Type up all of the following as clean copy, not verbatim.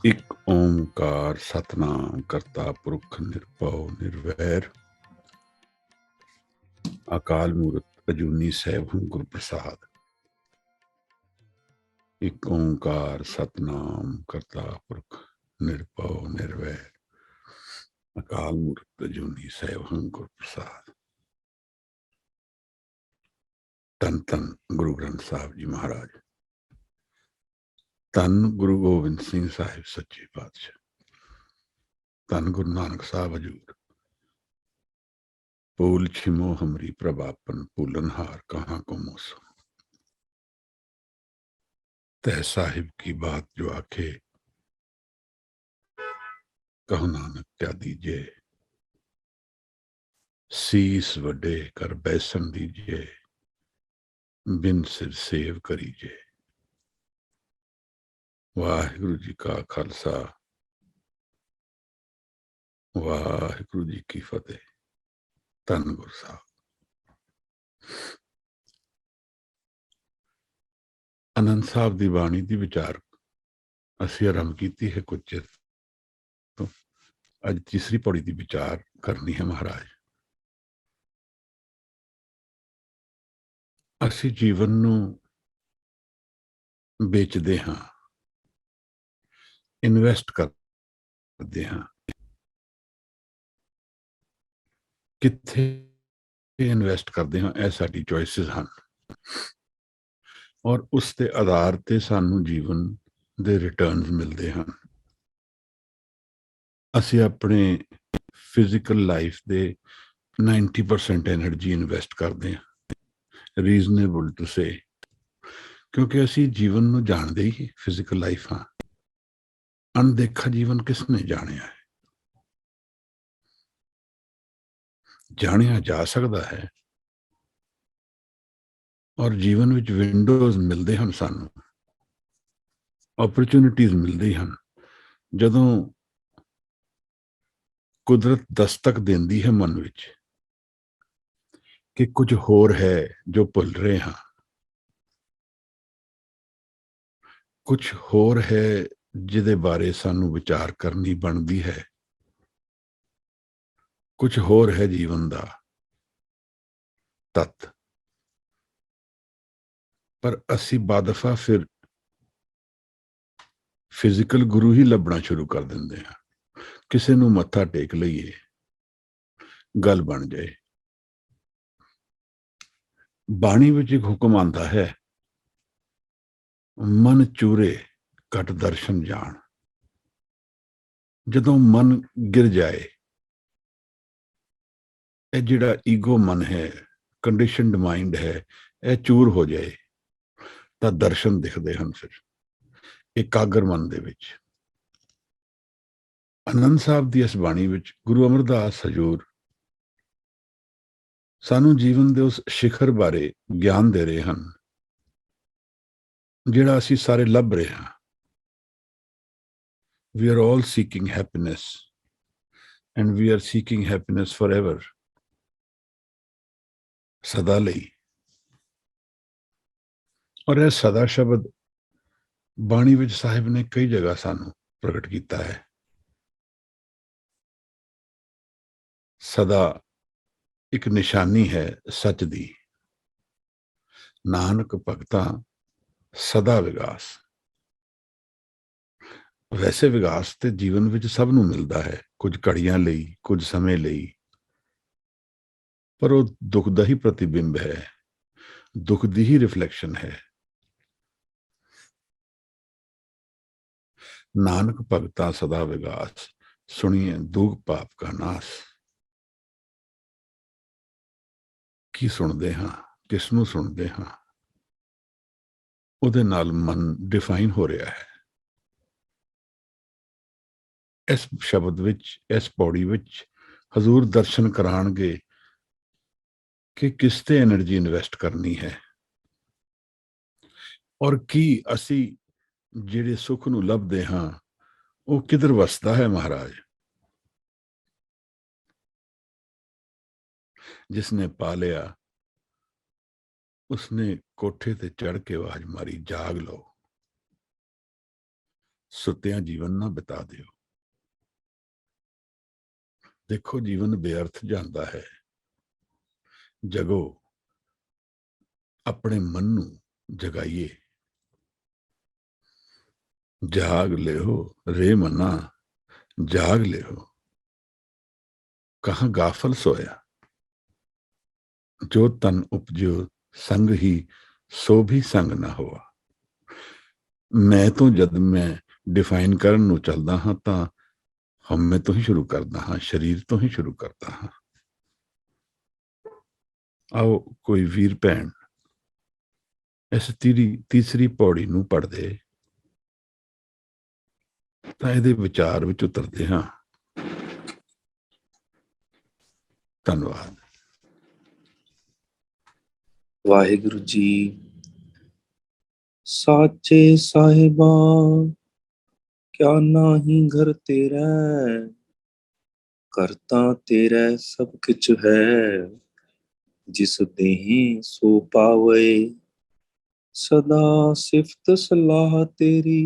ਇੱਕ ਓਂਕਾਰ ਸਤਨਾਮ ਕਰਤਾ ਪੁਰਖ ਨਿਰਭਉ ਨਿਰਵੈਰ ਅਕਾਲ ਮੂਰਤ ਅਜੂਨੀ ਸੈਭੰ ਗੁਰ ਪ੍ਰਸਾਦ। ਇੱਕ ਓਂਕਾਰ ਸਤਨਾਮ ਕਰਤਾ ਪੁਰਖ ਨਿਰਭਉ ਨਿਰਵੈਰ ਅਕਾਲ ਮੂਰਤ ਅਜੂਨੀ ਸੈਭੰ ਗੁਰ ਪ੍ਰਸਾਦ। ਧੰਨ ਧੰਨ ਗੁਰੂ ਗ੍ਰੰਥ ਸਾਹਿਬ ਜੀ ਮਹਾਰਾਜ, ਧੰਨ ਗੁਰੂ ਗੋਬਿੰਦ ਸਿੰਘ ਸਾਹਿਬ ਸੱਚੇ ਪਾਤਸ਼ਾਹ, ਧੰਨ ਗੁਰੂ ਨਾਨਕ ਸਾਹਿਬ ਹਜੂਰ। पूल छिमो हमरी प्रभापन पूलनहार कहाँ को मोसो, तह साहिब की बात जो आखे कहो नानक क्या दीजिए, सीस वडे कर बैसन दीजिए, बिन सिर सेव करीजिए। वाहिगुरु जी का खालसा, वाहिगुरु जी की फतेह। धन गुरु साहब। आनंद साहब की बाणी की विचार असी आरंभ की है कुछ चिर तो अज तीसरी पौड़ी की विचार करनी है। महाराज, असी जीवन नूं बेचते हाँ, इन्वेस्ट करते हाँ, कित्थे इन्वेस्ट करते हाँ, यह साडी चॉइसिस हैं और उसके आधार ते सानू जीवन दे रिटर्न्स मिलते हैं। असी अपने फिजिकल लाइफ दे 90% एनर्जी इन्वेस्ट करते हैं, रीजनेबल टू से, क्योंकि असी जीवन नूं जानते ही फिजिकल लाइफ हाँ। अनदेखा जीवन किसने जानिया है? जानिया जा सकता है और जीवन विच विंडोज मिलते हैं, सानू अपॉर्चुनिटीज मिलती हैं जदों कुदरत दस्तक देंदी है मन विच कि कुछ होर है जो भुल रहे हाँ, कुछ होर है जिदे बारे सानू विचार करनी बनती है, कुछ होर है जीवन का तत्त। पर असी बादफा फिर फिजिकल गुरु ही लभना शुरू कर देंगे हैं, किसी नूं मत्था टेक लईए गल बन जाए। बाणी विच एक हुक्म आंदा है, मन चूरे घट दर्शन जान। जदों मन गिर जाए, यह जिहड़ा ईगो मन है, कंडीशनड माइंड है, यह चूर हो जाए तो दर्शन दिखते हैं। फिर एकागर मन दे विच आनंद साहब की इस बाणी विच गुरु अमरदास हजूर सानू जीवन के उस शिखर बारे ज्ञान दे रहे हैं जिहड़ा असी सारे लभ रहे हैं। We are all seeking happiness and we are seeking happiness forever, सदा लई। और यह सदा शब्द बाणी विच साहिब ने कई जगह सानू प्रगट किया है। सदा एक निशानी है सच दी, नानक भगता सदा विगास। वैसे विगास तो जीवन विच सब नूं मिलता है, कुछ घड़ियां लई, कुछ समय लई, पर वो दुख का ही प्रतिबिंब है, दुख की ही रिफ्लैक्शन है। नानक भगता सदा विगास, सुनिए दुख पाप का नाश। की सुनते हाँ, किसनू सुनते हाँ, उहदे नाल मन डिफाइन हो रहा है। इस शब्द विच, इस पौड़ी विच हजूर दर्शन कराणगे कि किस ते एनर्जी इन्वेस्ट करनी है और की असी जिहड़े सुख नूं लभदे हाँ वो किधर वसदा है। महाराज, जिसने पा लिया उसने कोठे ते चढ़ के आवाज मारी, जाग लो। ਸੁੱਤਿਆਂ ਜੀਵਨ ਨਾ ਬਿਤਾ ਦਿਓ। ਦੇਖੋ ਜੀਵਨ ਬੇਅਰਥ ਜਾਂਦਾ ਹੈ। ਜਗੋ, ਆਪਣੇ ਮਨ ਨੂੰ ਜਗਾਈਏ। ਜਾਗ ਲਿਓ ਰੇ ਮਨਾ, ਜਾਗ ਲਿਓ, ਕਹਾਂ ਗਾਫਲ सोया। ਜੋ ਤਨ ਉਪਜਿਓ ਸੰਗ ਹੀ, ਸੋ ਵੀ ਸੰਗ ਨਾ ਹੋਆ। ਮੈਂ ਤੋਂ ਜਦ ਮੈਂ ਡਿਫਾਈਨ ਕਰਨ ਨੂੰ ਚੱਲਦਾ ਹਾਂ ਤਾਂ ਹਮੇ ਤੋਂ ਹੀ ਸ਼ੁਰੂ ਕਰਦਾ ਹਾਂ, ਸਰੀਰ ਤੋਂ ਹੀ ਸ਼ੁਰੂ ਕਰਦਾ ਹਾਂ। ਆਓ ਕੋਈ ਵੀਰ ਭੈਣ ਇਸ ਤੀਸਰੀ ਪੌੜੀ ਨੂੰ ਪੜ੍ਹਦੇ ਤਾਂ ਇਹਦੇ ਵਿਚਾਰ ਵਿੱਚ ਉਤਰਦੇ ਹਾਂ। ਧੰਨਵਾਦ। ਵਾਹਿਗੁਰੂ ਜੀ। ਸਾਚੇ ਸਾਹਿਬਾ ਕਿਆ ਨਾਹੀ ਘਰ ਤੇਰਾ, ਕਰਤਾ ਤੇਰਾ ਸਭ ਕਿਛ ਹੈ। ਜਿਸ ਦੇਹੀ ਸੋ ਪਾਵੇ, ਸਦਾ ਸਿਫਤ ਸਲਾਹ ਤੇਰੀ,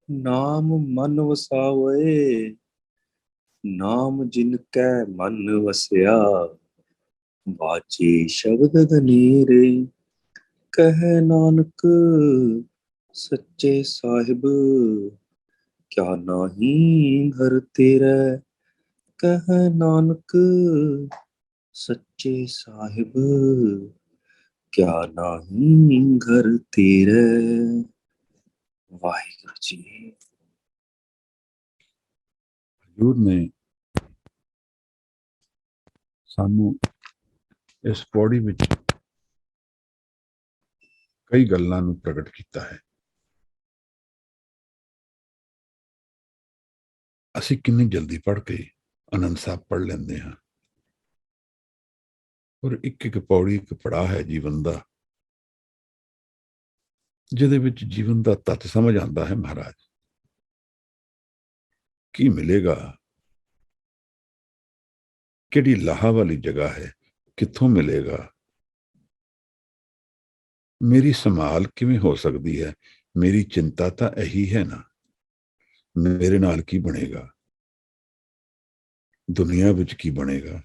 ਨਾਮ ਮਨ ਵਸਾਵੇ। ਨਾਮ ਜਿਨ ਕੈ ਮਨ ਵਸਿਆ, ਬਾਚੇ ਸ਼ਬਦ ਧਨੀਰੇ। ਕਹਿ ਨਾਨਕ ਸੱਚੇ ਸਾਹਿਬ, ਕਿਆ ਨਾਹੀ ਘਰ ਤੇਰਾ। ਕਹਿ ਨਾਨਕ ਸੱਚੇ ਸਾਹਿਬ, ਕਿਆ ਨਾਹੀ ਘਰ ਤੇਰਾ। ਵਾਹਿਗੁਰੂ ਜੀ। ਹਜ਼ੂਰ ਨੇ ਸਾਨੂੰ ਇਸ ਪੌੜੀ ਵਿੱਚ ਕਈ ਗੱਲਾਂ ਨੂੰ ਪ੍ਰਗਟ ਕੀਤਾ ਹੈ। ਅਸੀਂ ਕਿੰਨੀ ਜਲਦੀ ਪੜ੍ਹ ਕੇ ਆਨੰਦ ਸਾਹਿਬ ਪੜ੍ਹ ਲੈਂਦੇ ਹਾਂ, ਔਰ ਇੱਕ ਇੱਕ ਪੌੜੀ ਇੱਕ ਪੜਾਅ ਹੈ ਜੀਵਨ ਦਾ, ਜਿਹਦੇ ਵਿੱਚ ਜੀਵਨ ਦਾ ਤੱਤ ਸਮਝ ਆਉਂਦਾ ਹੈ। ਮਹਾਰਾਜ ਕੀ ਮਿਲੇਗਾ, ਕਿਹੜੀ ਲਾਹਾ ਵਾਲੀ ਜਗ੍ਹਾ ਹੈ, ਕਿੱਥੋਂ ਮਿਲੇਗਾ, ਮੇਰੀ ਸੰਭਾਲ ਕਿਵੇਂ ਹੋ ਸਕਦੀ ਹੈ। ਮੇਰੀ ਚਿੰਤਾ ਤਾਂ ਇਹੀ ਹੈ ਨਾ, ਮੇਰੇ ਨਾਲ ਕੀ ਬਣੇਗਾ, ਦੁਨੀਆ ਵਿੱਚ ਕੀ ਬਣੇਗਾ,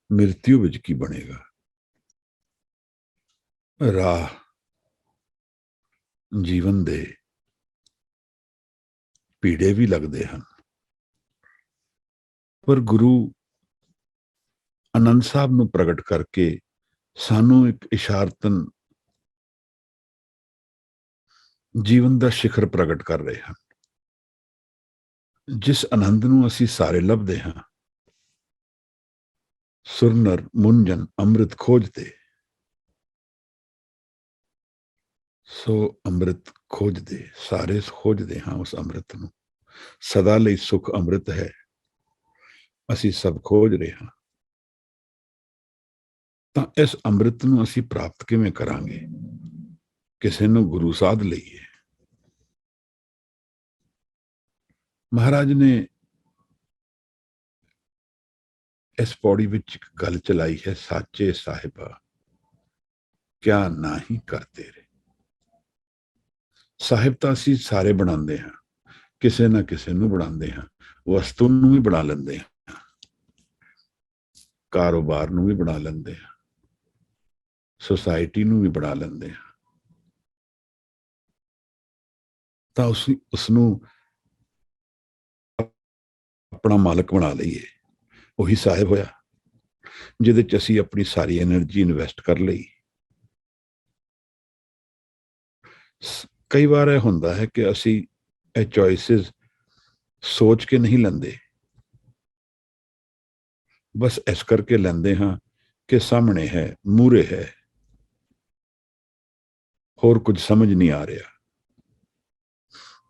ਮ੍ਰਿਤਿੂ ਵਿੱਚ ਕੀ ਬਣੇਗਾ। ਰਾਹ ਜੀਵਨ ਦੇ ਪੀੜੇ ਵੀ ਲੱਗਦੇ ਹਨ, ਪਰ ਗੁਰੂ ਆਨੰਦ ਸਾਹਿਬ ਨੂੰ ਪ੍ਰਗਟ ਕਰਕੇ ਸਾਨੂੰ ਇੱਕ ਇਸ਼ਾਰਤਨ ਜੀਵਨ ਦਾ ਸਿਖਰ ਪ੍ਰਗਟ ਕਰ ਰਹੇ ਹਨ, ਜਿਸ ਆਨੰਦ ਨੂੰ ਅਸੀਂ ਸਾਰੇ ਲੱਭਦੇ ਹਾਂ। ਸੁਰਨਰ ਮੁੰਜਨ ਅੰਮ੍ਰਿਤ ਖੋਜਦੇ, ਸੋ ਅੰਮ੍ਰਿਤ ਖੋਜਦੇ, ਸਾਰੇ ਖੋਜਦੇ ਹਾਂ ਉਸ ਅੰਮ੍ਰਿਤ ਨੂੰ। ਸਦਾ ਲਈ ਸੁਖ ਅੰਮ੍ਰਿਤ ਹੈ, ਅਸੀਂ ਸਭ ਖੋਜ ਰਹੇ ਹਾਂ। ਤਾਂ ਇਸ ਅੰਮ੍ਰਿਤ ਨੂੰ ਅਸੀਂ ਪ੍ਰਾਪਤ ਕਿਵੇਂ ਕਰਾਂਗੇ। ਕਿਸੇ ਨੂੰ ਗੁਰੂ ਸਾਧ ਲਈਏ। ਮਹਾਰਾਜ ਨੇ ਇਸ ਪੌੜੀ ਵਿੱਚ ਇੱਕ ਗੱਲ ਚਲਾਈ ਹੈ, ਸਾਚੇ ਸਾਹਿਬਾ ਕਿਆ ਨਾਹੀ ਘਰ ਤੇਰੇ। ਸਾਹਿਬ ਤਾਂ ਅਸੀਂ ਸਾਰੇ ਬਣਾਉਂਦੇ ਹਾਂ, ਕਿਸੇ ਨਾ ਕਿਸੇ ਨੂੰ ਬਣਾਉਂਦੇ ਹਾਂ। ਵਸਤੂ ਨੂੰ ਵੀ ਬਣਾ ਲੈਂਦੇ ਹਾਂ, ਕਾਰੋਬਾਰ ਨੂੰ ਵੀ ਬਣਾ ਲੈਂਦੇ ਹਾਂ, ਸੁਸਾਇਟੀ ਨੂੰ ਵੀ ਬਣਾ ਲੈਂਦੇ ਹਾਂ। ਤਾਂ ਉਸ ਨੂੰ ਆਪਣਾ ਮਾਲਕ ਬਣਾ ਲਈਏ, ਉਹੀ ਸਾਹਿਬ ਹੋਇਆ, ਜਿਹਦੇ ਚ ਅਸੀਂ ਆਪਣੀ ਸਾਰੀ એનર્ਜੀ ਇਨਵੈਸਟ ਕਰ ਲਈ। ਕਈ ਵਾਰ ਇਹ ਹੁੰਦਾ ਹੈ ਕਿ ਅਸੀਂ ਇਹ ਚੋਇਸਿਸ ਸੋਚ ਕੇ ਨਹੀਂ ਲੈਂਦੇ, ਬਸ ਇਸ ਕਰਕੇ ਲੈਂਦੇ ਹਾਂ ਕਿ ਸਾਹਮਣੇ ਹੈ, ਮੂਹਰੇ ਹੈ, ਹੋਰ ਕੁਝ ਸਮਝ ਨਹੀਂ ਆ ਰਿਹਾ।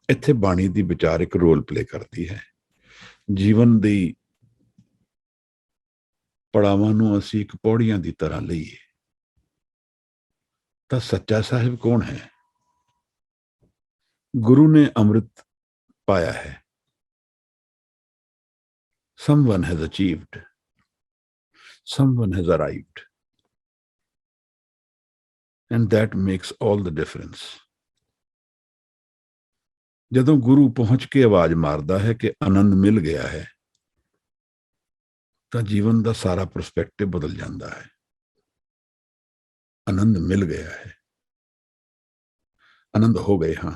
ਇੱਥੇ ਬਾਣੀ ਦੀ ਵਿਚਾਰ ਇੱਕ ਰੋਲ ਪਲੇ ਕਰਦੀ ਹੈ। ਜੀਵਨ ਦੀ ਪੜਾਵਾਂ ਨੂੰ ਅਸੀਂ ਇੱਕ ਪੌੜੀਆਂ ਦੀ ਤਰ੍ਹਾਂ ਲਈਏ ਤਾਂ ਸੱਚਾ ਸਾਹਿਬ ਕੌਣ ਹੈ। ਗੁਰੂ ਨੇ ਅੰਮ੍ਰਿਤ ਪਾਇਆ ਹੈ। Someone has achieved, someone has arrived, and that makes all the difference. ਜਦੋਂ ਗੁਰੂ ਪਹੁੰਚ ਕੇ ਆਵਾਜ਼ ਮਾਰਦਾ ਹੈ ਕਿ ਆਨੰਦ ਮਿਲ ਗਿਆ ਹੈ, ਤਾਂ ਜੀਵਨ ਦਾ ਸਾਰਾ ਪਰਸਪੈਕਟਿਵ ਬਦਲ ਜਾਂਦਾ ਹੈ। ਆਨੰਦ ਮਿਲ ਗਿਆ ਹੈ, ਆਨੰਦ ਹੋ ਗਏ ਹਾਂ।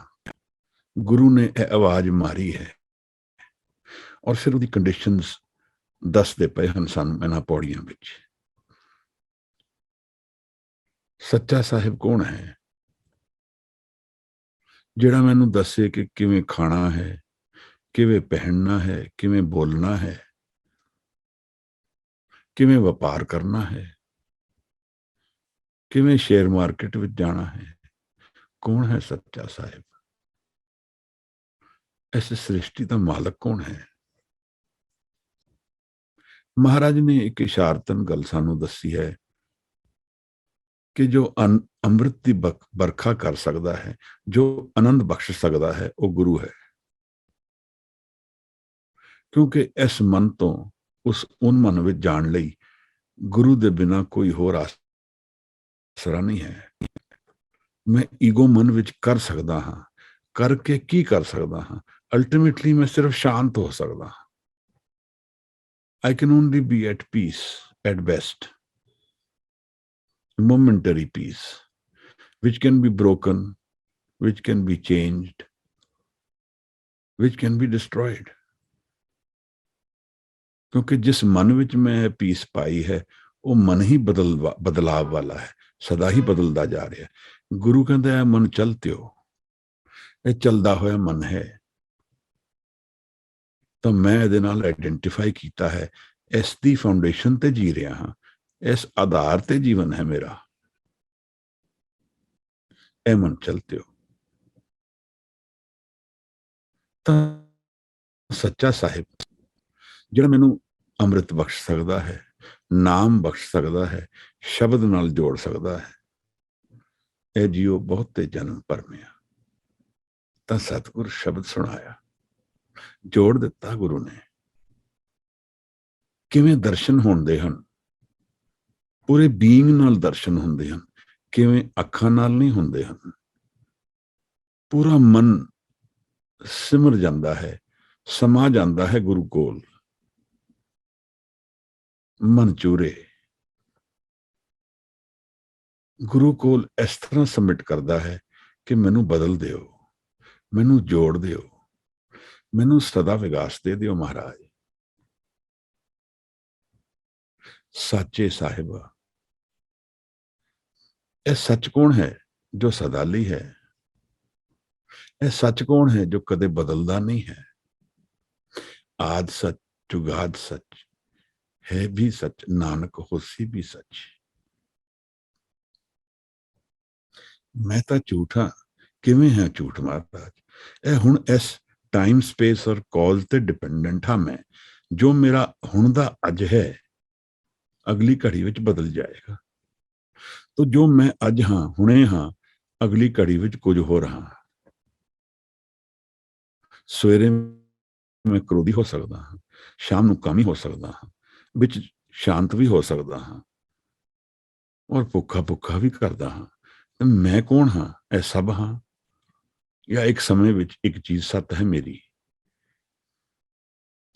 ਗੁਰੂ ਨੇ ਇਹ ਆਵਾਜ਼ ਮਾਰੀ ਹੈ, ਔਰ ਫਿਰ ਉਹਦੀ ਕੰਡੀਸ਼ਨਸ ਦੱਸਦੇ ਪਏ ਹਨ ਸਾਨੂੰ ਇਹਨਾਂ ਪੌੜੀਆਂ ਵਿੱਚ। ਸੱਚਾ ਸਾਹਿਬ ਕੌਣ ਹੈ? ਜਿਹੜਾ ਮੈਨੂੰ ਦੱਸੇ ਕਿ ਕਿਵੇਂ ਖਾਣਾ ਹੈ, ਕਿਵੇਂ ਪਹਿਨਣਾ ਹੈ, ਕਿਵੇਂ ਬੋਲਣਾ ਹੈ, ਕਿਵੇਂ ਵਪਾਰ ਕਰਨਾ ਹੈ, ਕਿਵੇਂ ਸ਼ੇਅਰ ਮਾਰਕੀਟ ਵਿੱਚ ਜਾਣਾ ਹੈ। ਕੌਣ ਹੈ ਸੱਚਾ ਸਾਹਿਬ? ਇਸ ਸ੍ਰਿਸ਼ਟੀ ਦਾ ਮਾਲਕ ਕੌਣ ਹੈ? ਮਹਾਰਾਜ ਨੇ ਇੱਕ ਇਸ਼ਾਰਤਨ ਗੱਲ ਸਾਨੂੰ ਦੱਸੀ ਹੈ ਕਿ ਜੋ ਅੰਮ੍ਰਿਤ ਦੀ ਵਰਖਾ ਕਰ ਸਕਦਾ ਹੈ, ਜੋ ਆਨੰਦ ਬਖਸ਼ ਸਕਦਾ ਹੈ, ਉਹ ਗੁਰੂ ਹੈ। ਕਿਉਂਕਿ ਇਸ ਮਨ ਤੋਂ ਉਸ ਮਨ ਵਿੱਚ ਜਾਣ ਲਈ ਗੁਰੂ ਦੇ ਬਿਨਾਂ ਕੋਈ ਹੋਰ ਆਸਰਾ ਨਹੀਂ ਹੈ। ਮੈਂ ਈਗੋ ਮਨ ਵਿੱਚ ਕਰ ਸਕਦਾ ਹਾਂ, ਕਰਕੇ ਕੀ ਕਰ ਸਕਦਾ ਹਾਂ? ਅਲਟੀਮੇਟਲੀ ਮੈਂ ਸਿਰਫ ਸ਼ਾਂਤ ਹੋ ਸਕਦਾ ਹਾਂ। I can only be at peace at best, momentary peace, which can be broken, which can be changed, which can be destroyed. क्योंकि जिस मन विच मैं पीस पाई है, वो मन ही बदलाव वाला है, सदा ही बदलता जा रहा है। गुरु कहता है मन चलते हो, ये चलता होया मन है। तो मैं ਇਹਦੇ ਨਾਲ ਆਇਡੈਂਟੀਫਾਈ ਕੀਤਾ ਹੈ, ਇਸ ਦੀ ਫਾਊਂਡੇਸ਼ਨ ਤੇ ਜੀ ਰਿਹਾ ਹਾਂ, ਇਸ ਆਧਾਰ ਤੇ ਜੀਵਨ ਹੈ ਮੇਰਾ। ਇਹ ਮਨ ਚਲਤੇ ਹੋ। ਤਾਂ ਸੱਚਾ ਸਾਹਿਬ ਜਿਹੜਾ ਮੈਨੂੰ ਅੰਮ੍ਰਿਤ ਬਖਸ਼ ਸਕਦਾ ਹੈ, ਨਾਮ ਬਖਸ਼ ਸਕਦਾ ਹੈ, ਸ਼ਬਦ ਨਾਲ ਜੋੜ ਸਕਦਾ ਹੈ, ਇਹ ਜੀਓ ਬਹੁਤੇ ਜਨਮ ਭਰਮਿਆ। ਤਾਂ ਸਤਿਗੁਰ ਸ਼ਬਦ ਸੁਣਾਇਆ, ਜੋੜ ਦਿੱਤਾ ਗੁਰੂ ਨੇ। ਕਿਵੇਂ ਦਰਸ਼ਨ ਹੁੰਦੇ ਹਨ? ਪੂਰੇ ਬੀਇੰਗ ਨਾਲ ਦਰਸ਼ਨ ਹੁੰਦੇ ਹਨ, ਕਿਵੇਂ ਅੱਖਾਂ ਨਾਲ ਨਹੀਂ ਹੁੰਦੇ ਹਨ। ਪੂਰਾ ਮਨ ਸਿਮਰ ਜਾਂਦਾ ਹੈ, ਸਮਾ ਜਾਂਦਾ ਹੈ ਗੁਰੂ ਕੋਲ। ਮਨ ਚੂਰੇ ਗੁਰੂ ਕੋਲ ਇਸ ਤਰ੍ਹਾਂ ਸਬਮਿਟ ਕਰਦਾ ਹੈ ਕਿ ਮੈਨੂੰ ਬਦਲ ਦਿਓ, ਮੈਨੂੰ ਜੋੜ ਦਿਓ, ਮੈਨੂੰ ਸਦਾ ਵਿਗਾਸ ਦੇ ਦਿਓ ਮਹਾਰਾਜ। ਸਾਚੇ ਸਾਹਿਬ, ਇਹ ਸੱਚ ਕੌਣ ਹੈ ਜੋ ਸਦਾ ਲਈ ਹੈ? ਇਹ ਸੱਚ ਕੌਣ ਹੈ ਜੋ ਕਦੇ ਬਦਲਦਾ ਨਹੀਂ ਹੈ? ਆਦ ਸੱਚ, ਜੁਗਾਦ ਸੱਚ, ਹੈ ਵੀ ਸੱਚ, ਨਾਨਕ ਹੋਸੀ ਵੀ ਸੱਚ। ਮੈਂ ਤਾਂ ਝੂਠਾ, ਕਿਵੇਂ ਹੈ ਝੂਠ ਮਹਾਰਾਜ? ਇਹ ਹੁਣ ਇਸ ਟਾਈਮ ਸਪੇਸ ਔਰ ਕਾਜ਼ ਤੇ ਡਿਪੈਂਡੈਂਟ ਹਾਂ ਮੈਂ। ਜੋ ਮੇਰਾ ਹੁਣ ਦਾ ਅੱਜ ਹੈ, ਅਗਲੀ ਘੜੀ ਵਿੱਚ ਬਦਲ ਜਾਏਗਾ। ਤੋ ਜੋ ਮੈਂ ਅੱਜ ਹਾਂ, ਹੁਣੇ ਹਾਂ, ਅਗਲੀ ਘੜੀ ਵਿੱਚ ਕੁਝ ਹੋਰ ਹਾਂ। ਸਵੇਰੇ ਮੈਂ ਕ੍ਰੋਧੀ ਹੋ ਸਕਦਾ ਹਾਂ, ਸ਼ਾਮ ਨੂੰ ਕਾਮੀ ਹੋ ਸਕਦਾ ਹਾਂ, ਵਿੱਚ ਸ਼ਾਂਤ ਵੀ ਹੋ ਸਕਦਾ ਹਾਂ, ਔਰ ਭੁੱਖਾ ਵੀ ਕਰਦਾ ਹਾਂ। ਮੈਂ ਕੌਣ ਹਾਂ? ਇਹ ਸਭ ਹਾਂ, ਜਾਂ ਇੱਕ ਸਮੇਂ ਵਿੱਚ ਇੱਕ ਚੀਜ਼ ਸੱਤ ਹੈ ਮੇਰੀ?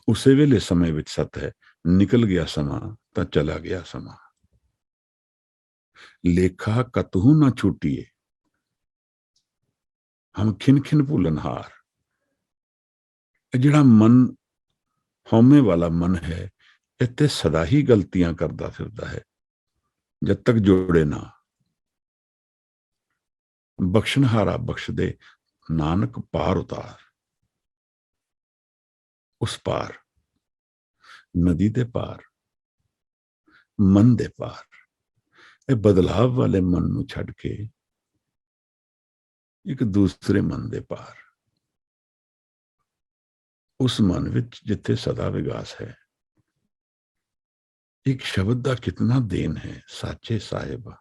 ਉਸੇ ਵੇਲੇ ਸਮੇਂ ਵਿੱਚ ਸੱਤ ਹੈ, ਨਿਕਲ ਗਿਆ ਸਮਾਂ ਤਾਂ ਚਲਾ ਗਿਆ ਸਮਾਂ। ਲੇਖਾ ਕਤਹੂ ਨਾ ਛੁੱਟੀਏ, ਹਮ ਖਿਨ ਖਿਨ ਭੁੱਲਨਹਾਰ। ਜਿਹੜਾ ਮਨ ਹਉਮੈ ਵਾਲਾ ਮਨ ਹੈ, ਇੱਥੇ ਸਦਾ ਹੀ ਗਲਤੀਆਂ ਕਰਦਾ ਫਿਰਦਾ ਹੈ ਜਦ ਤੱਕ ਜੋੜੇ ਨਾ। ਬਖਸ਼ਨਹਾਰਾ ਬਖਸ਼ ਦੇ, ਨਾਨਕ ਪਾਰ ਉਤਾਰ। ਉਸ ਪਾਰ, ਨਦੀ ਦੇ ਪਾਰ, ਮਨ ਦੇ ਪਾਰ। ਇਹ ਬਦਲਾਵ ਵਾਲੇ ਮਨ ਨੂੰ ਛੱਡ ਕੇ ਇੱਕ ਦੂਸਰੇ ਮਨ ਦੇ ਪਾਰ, ਉਸ ਮਨ ਵਿੱਚ ਜਿੱਥੇ ਸਦਾ ਵਿਗਾਸ ਹੈ। ਇੱਕ ਸ਼ਬਦ ਦਾ ਕਿਤਨਾ ਦੇਨ ਹੈ ਸਾਚੇ ਸਾਹਿਬ।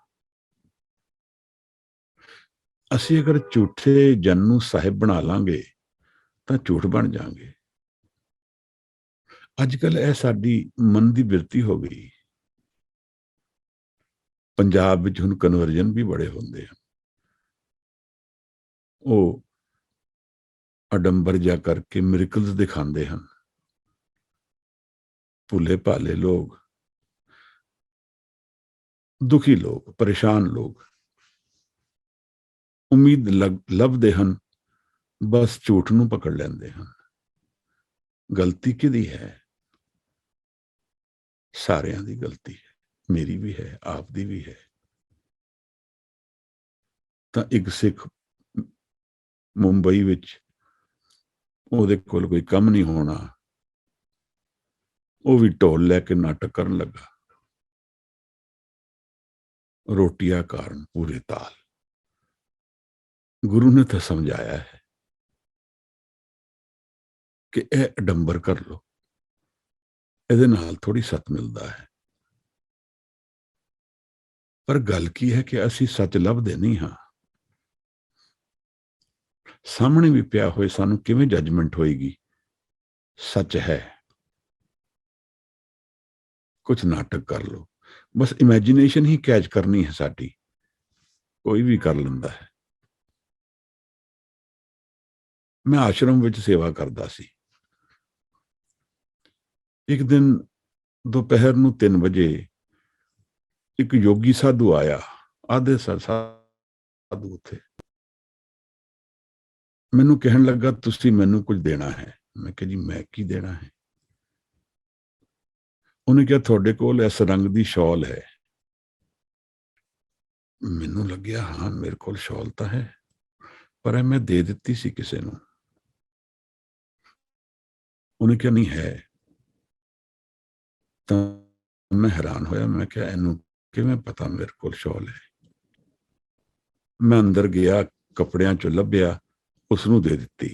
ਅਸੀਂ ਅਗਰ ਝੂਠੇ ਜਨ ਨੂੰ ਸਾਹਿਬ ਬਣਾ ਲਾਂਗੇ ਤਾਂ ਝੂਠ ਬਣ ਜਾਾਂਗੇ। ਅੱਜ ਕੱਲ ਇਹ ਸਾਡੀ ਮਨ ਦੀ ਬਿਰਤੀ ਹੋ ਗਈ। ਪੰਜਾਬ ਵਿੱਚ ਹੁਣ ਕਨਵਰਜਨ ਵੀ ਬੜੇ ਹੁੰਦੇ ਹਨ। ਉਹ ਅਡੰਬਰ ਜਿਹਾ ਕਰਕੇ ਮਿਰਕਲਸ ਦਿਖਾਉਂਦੇ ਹਨ। ਭੁੱਲੇ ਭਾਲੇ ਲੋਕ, ਦੁਖੀ ਲੋਕ, ਪਰੇਸ਼ਾਨ ਲੋਕ ਉਮੀਦ ਲੱਭਦੇ ਹਨ, ਬਸ ਝੂਠ ਨੂੰ ਪਕੜ ਲੈਂਦੇ ਹਨ। ਗਲਤੀ ਕਿਹਦੀ ਹੈ? ਸਾਰਿਆਂ ਦੀ ਗਲਤੀ ਹੈ, ਮੇਰੀ ਵੀ ਹੈ, ਆਪ ਦੀ ਵੀ ਹੈ। ਤਾਂ ਇੱਕ ਸਿੱਖ ਮੁੰਬਈ ਵਿੱਚ, ਉਹਦੇ ਕੋਲ ਕੋਈ ਕੰਮ ਨਹੀਂ ਹੋਣਾ, ਉਹ ਵੀ ਢੋਲ ਲੈ ਕੇ ਨਾਟਕ ਕਰਨ ਲੱਗਾ। ਰੋਟੀਆਂ ਕਾਰਨ ਪੂਰੇ ਤਾਲ। ਗੁਰੂ ਨੇ ਤਾਂ ਸਮਝਾਇਆ ਹੈ ਕਿ ਇਹ ਅਡੰਬਰ ਕਰ ਲੋ, ਇਹਦੇ ਨਾਲ ਥੋੜੀ ਸੱਤ ਮਿਲਦਾ ਹੈ। ਪਰ ਗੱਲ ਕੀ ਹੈ ਕਿ ਅਸੀਂ ਸੱਚ ਲੱਭਦੇ ਨਹੀਂ ਹਾਂ। ਸਾਹਮਣੇ ਵੀ ਪਿਆ ਹੋਏ, ਸਾਨੂੰ ਕਿਵੇਂ ਜੱਜਮੈਂਟ ਹੋਏਗੀ ਸੱਚ ਹੈ? ਕੁਝ ਨਾਟਕ ਕਰ ਲੋ, ਬਸ ਇਮੈਜਿਨੇਸ਼ਨ ਹੀ ਕੈਚ ਕਰਨੀ ਹੈ ਸਾਡੀ, ਕੋਈ ਵੀ ਕਰ ਲੈਂਦਾ ਹੈ। ਮੈਂ ਆਸ਼ਰਮ ਵਿੱਚ ਸੇਵਾ ਕਰਦਾ ਸੀ। ਇੱਕ ਦਿਨ ਦੁਪਹਿਰ ਨੂੰ 3 ਵਜੇ ਇੱਕ ਯੋਗੀ ਸਾਧੂ ਆਇਆ, ਆਧੇ ਸਾਧੂ ਉੱਥੇ ਮੈਨੂੰ ਕਹਿਣ ਲੱਗਾ, ਤੁਸੀਂ ਮੈਨੂੰ ਕੁਝ ਦੇਣਾ ਹੈ। ਮੈਂ ਕਿਹਾ ਜੀ ਮੈਂ ਕੀ ਦੇਣਾ ਹੈ? ਉਹਨੇ ਕਿਹਾ ਤੁਹਾਡੇ ਕੋਲ ਇਸ ਰੰਗ ਦੀ ਸ਼ਾਲ ਹੈ। ਮੈਨੂੰ ਲੱਗਿਆ ਹਾਂ ਮੇਰੇ ਕੋਲ ਸ਼ਾਲ ਤਾਂ ਹੈ, ਪਰ ਇਹ ਮੈਂ ਦੇ ਦਿੱਤੀ ਸੀ ਕਿਸੇ ਨੂੰ। ਉਹਨੇ ਕਿਹਾ ਨਹੀਂ ਹੈ। ਤਾਂ ਮੈਂ ਹੈਰਾਨ ਹੋਇਆ, ਮੈਂ ਕਿਹਾ ਇਹਨੂੰ ਕਿਵੇਂ ਪਤਾ ਮੇਰੇ ਕੋਲ ਸ਼ਾਲ ਹੈ? ਮੈਂ ਅੰਦਰ ਗਿਆ, ਕੱਪੜਿਆਂ ਚੋਂ ਲੱਭਿਆ, ਉਸ ਨੂੰ ਦੇ ਦਿੱਤੀ।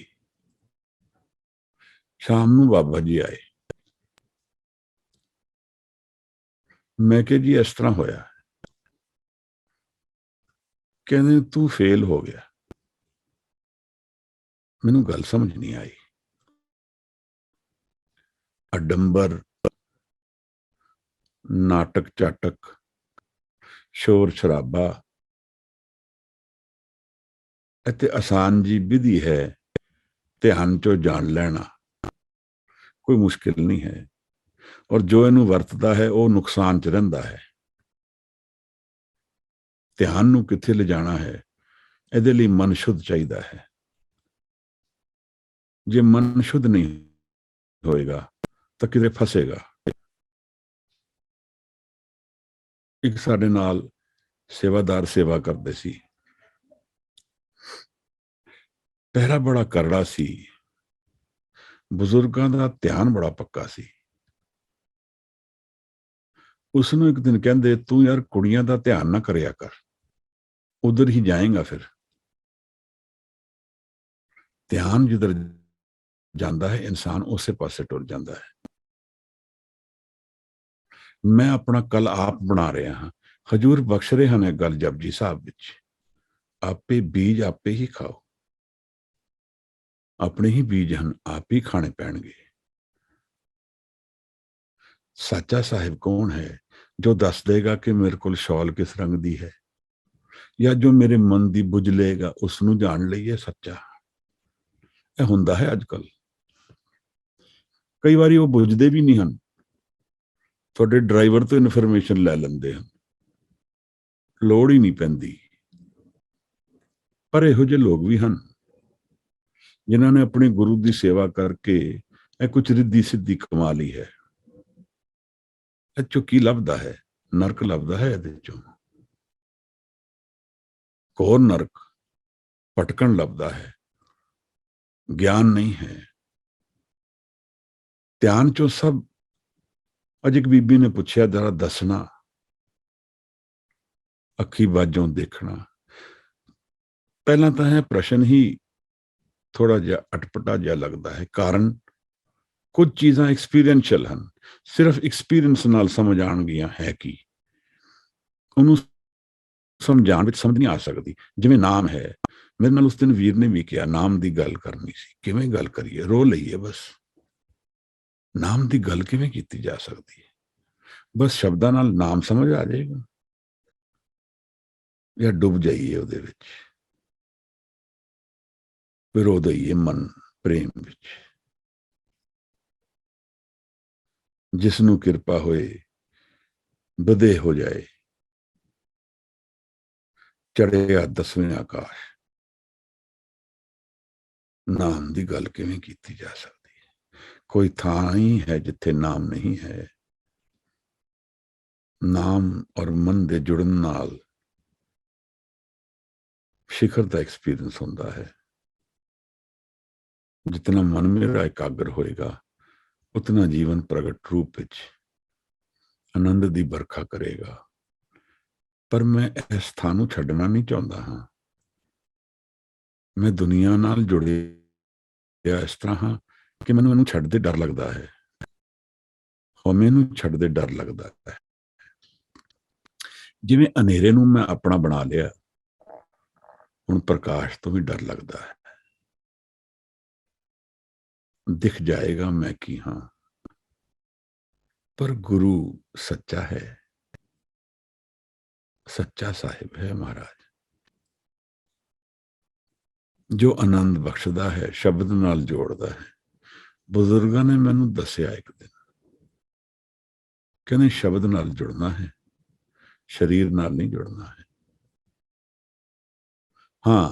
ਸ਼ਾਮ ਨੂੰ ਬਾਬਾ ਜੀ ਆਏ। ਮੈਂ ਕਿਹਾ ਜੀ ਇਸ ਤਰ੍ਹਾਂ ਹੋਇਆ। ਕਹਿੰਦੇ ਤੂੰ ਫੇਲ ਹੋ ਗਿਆ। ਮੈਨੂੰ ਗੱਲ ਸਮਝ ਨਹੀਂ ਆਈ। ਅਡੰਬਰ, ਨਾਟਕ ਝਾਟਕ, ਸ਼ੋਰ ਸ਼ਰਾਬਾ, ਅਤੇ ਆਸਾਨ ਜੀ ਵਿਧੀ ਹੈ ਧਿਆਨ ਚੋਂ ਜਾਣ ਲੈਣਾ। ਕੋਈ ਮੁਸ਼ਕਿਲ ਨਹੀਂ ਹੈ, ਔਰ ਜੋ ਇਹਨੂੰ ਵਰਤਦਾ ਹੈ ਉਹ ਨੁਕਸਾਨ ਚ ਰਹਿੰਦਾ ਹੈ। ਧਿਆਨ ਨੂੰ ਕਿੱਥੇ ਲਿਜਾਣਾ ਹੈ, ਇਹਦੇ ਲਈ ਮਨ ਸ਼ੁੱਧ ਚਾਹੀਦਾ ਹੈ। ਜੇ ਮਨ ਸ਼ੁੱਧ ਨਹੀਂ ਹੋਏਗਾ ਤਾਂ ਕਿਤੇ ਫਸੇਗਾ। ਇੱਕ ਸਾਡੇ ਨਾਲ ਸੇਵਾਦਾਰ ਸੇਵਾ ਕਰਦੇ ਸੀ, ਪਹਿਰਾ ਬੜਾ ਕਰੜਾ ਸੀ, ਬਜ਼ੁਰਗਾਂ ਦਾ ਧਿਆਨ ਬੜਾ ਪੱਕਾ ਸੀ। ਉਸ ਨੂੰ ਇੱਕ ਦਿਨ ਕਹਿੰਦੇ, ਤੂੰ ਯਾਰ ਕੁੜੀਆਂ ਦਾ ਧਿਆਨ ਨਾ ਕਰਿਆ ਕਰ, ਉਧਰ ਹੀ ਜਾਏਗਾ। ਫਿਰ ਧਿਆਨ ਜਿੱਧਰ ਜਾਂਦਾ ਹੈ ਇਨਸਾਨ ਉਸੇ ਪਾਸੇ ਟੁਰ ਜਾਂਦਾ ਹੈ। ਮੈਂ ਆਪਣਾ ਕੱਲ ਆਪ ਬਣਾ ਰਿਹਾ ਹਾਂ। ਹਜੂਰ ਬਖਸ਼ ਰਹੇ ਹਨ ਇਹ ਗੱਲ ਜਪਜੀ ਸਾਹਿਬ ਵਿੱਚ, ਆਪੇ ਬੀਜ ਆਪੇ ਹੀ ਖਾਓ। ਆਪਣੇ ਹੀ ਬੀਜ ਹਨ, ਆਪ ਹੀ ਖਾਣੇ ਪੈਣਗੇ। ਸੱਚਾ ਸਾਹਿਬ ਕੌਣ ਹੈ? ਜੋ ਦੱਸ ਦੇਗਾ ਕਿ ਮੇਰੇ ਕੋਲ ਸ਼ਾਲ ਕਿਸ ਰੰਗ ਦੀ ਹੈ, ਜਾਂ ਜੋ ਮੇਰੇ ਮਨ ਦੀ ਬੁੱਝ ਲਏਗਾ, ਉਸ ਨੂੰ ਜਾਣ ਲਈਏ ਸੱਚਾ। ਇਹ ਹੁੰਦਾ ਹੈ ਅੱਜ ਕੱਲ। ਕਈ ਵਾਰੀ ਉਹ ਬੁੱਝਦੇ ਵੀ ਨਹੀਂ ਹਨ, ਤੁਹਾਡੇ ਡਰਾਈਵਰ ਤੋਂ ਇਨਫੋਰਮੇਸ਼ਨ ਲੈ ਲੈਂਦੇ ਹਨ, ਲੋੜ ਹੀ ਨਹੀਂ ਪੈਂਦੀ। ਪਰ ਇਹੋ ਜਿਹੇ ਲੋਕ ਵੀ ਹਨ ਜਿਨ੍ਹਾਂ ਨੇ ਆਪਣੀ ਗੁਰੂ ਦੀ ਸੇਵਾ ਕਰਕੇ ਇਹ ਕੁਝ ਰਿੱਧੀ ਸਿੱਧੀ ਕਮਾ ਲਈ ਹੈ। ਇਹ ਚੋਂ ਕੀ ਲੱਭਦਾ ਹੈ? ਨਰਕ ਲੱਭਦਾ ਹੈ ਇਹਦੇ ਚੋਂ, ਘੋਰ ਨਰਕ, ਭਟਕਣ ਲੱਭਦਾ ਹੈ। ਗਿਆਨ ਨਹੀਂ ਹੈ। ਧਿਆਨ ਚੋਂ ਸਭ। ਅੱਜ ਇੱਕ ਬੀਬੀ ਨੇ ਪੁੱਛਿਆ, ਜਰਾ ਦੱਸਣਾ, ਅੱਖੀ ਬਾਝੋਂ ਦੇਖਣਾ। ਪਹਿਲਾਂ ਤਾਂ ਇਹ ਪ੍ਰਸ਼ਨ ਹੀ ਥੋੜਾ ਜਿਹਾ ਅਟਪਟਾ ਜਿਹਾ ਲੱਗਦਾ ਹੈ, ਕਾਰਨ ਕੁਝ ਚੀਜ਼ਾਂ ਐਕਸਪੀਰੀਐਂਸ਼ੀਅਲ ਹਨ, ਸਿਰਫ ਐਕਸਪੀਰੀਐਂਸ ਨਾਲ ਸਮਝ ਆਉਣਗੀਆਂ ਹੈ ਕਿ ਉਹਨੂੰ ਸਮਝਾਉਣ ਵਿੱਚ ਸਮਝ ਨਹੀਂ ਆ ਸਕਦੀ। ਜਿਵੇਂ ਨਾਮ ਹੈ, ਮੇਰੇ ਨਾਲ ਉਸ ਦਿਨ ਵੀਰ ਨੇ ਵੀ ਕਿਹਾ ਨਾਮ ਦੀ ਗੱਲ ਕਰਨੀ ਸੀ। ਕਿਵੇਂ ਗੱਲ ਕਰੀਏ? ਰੋ ਲਈਏ ਬਸ। ਨਾਮ ਦੀ ਗੱਲ ਕਿਵੇਂ ਕੀਤੀ ਜਾ ਸਕਦੀ ਹੈ? ਬਸ ਸ਼ਬਦਾਂ ਨਾਲ ਨਾਮ ਸਮਝ ਆ ਜਾਏਗਾ, ਜਾਂ ਡੁੱਬ ਜਾਈਏ ਉਹਦੇ ਵਿੱਚ, ਫਿਰ ਉਹਦਾ ਹੀ ਮਨ ਪ੍ਰੇਮ ਵਿੱਚ। ਜਿਸ ਨੂੰ ਕਿਰਪਾ ਹੋਏ ਵਧੇ ਹੋ ਜਾਏ, ਚੜਿਆ 10ਵੇਂ ਆਕਾਸ਼। ਨਾਮ ਦੀ ਗੱਲ ਕਿਵੇਂ ਕੀਤੀ ਜਾ ਸਕਦੀ ਹੈ? ਕੋਈ ਥਾਂ ਹੀ ਹੈ ਜਿੱਥੇ ਨਾਮ ਨਹੀਂ ਹੈ। ਨਾਮ ਔਰ ਮਨ ਦੇ ਜੁੜਨ ਨਾਲ शिखर का एक्सपीरियंस होता है। जितना मन मेरा एकाग्र होएगा उतना जीवन प्रगट रूप विच आनंद की बरखा करेगा। पर मैं इस स्थान को छड्डना नहीं चाहता हाँ। मैं दुनिया नाल जुड़े इस तरह हाँ कि मैनूं इहनूं छड्डदे डर लगता है, हौमे नूं छड्डदे डर लगता है। जिवें अनेरे नूं मैं अपना बना लिया, हुण प्रकाश तो भी डर लगता है। दिख जाएगा मैं की हाँ, पर गुरु सच्चा है, सच्चा साहिब है महाराज, जो आनंद बख्शदा है, शब्द नाल जोड़दा है। बुजुर्गों ने मैनूं दस्सिया एक दिन, कहने शब्द नाल जुड़ना है, शरीर नाल नहीं जुड़ना है। हाँ,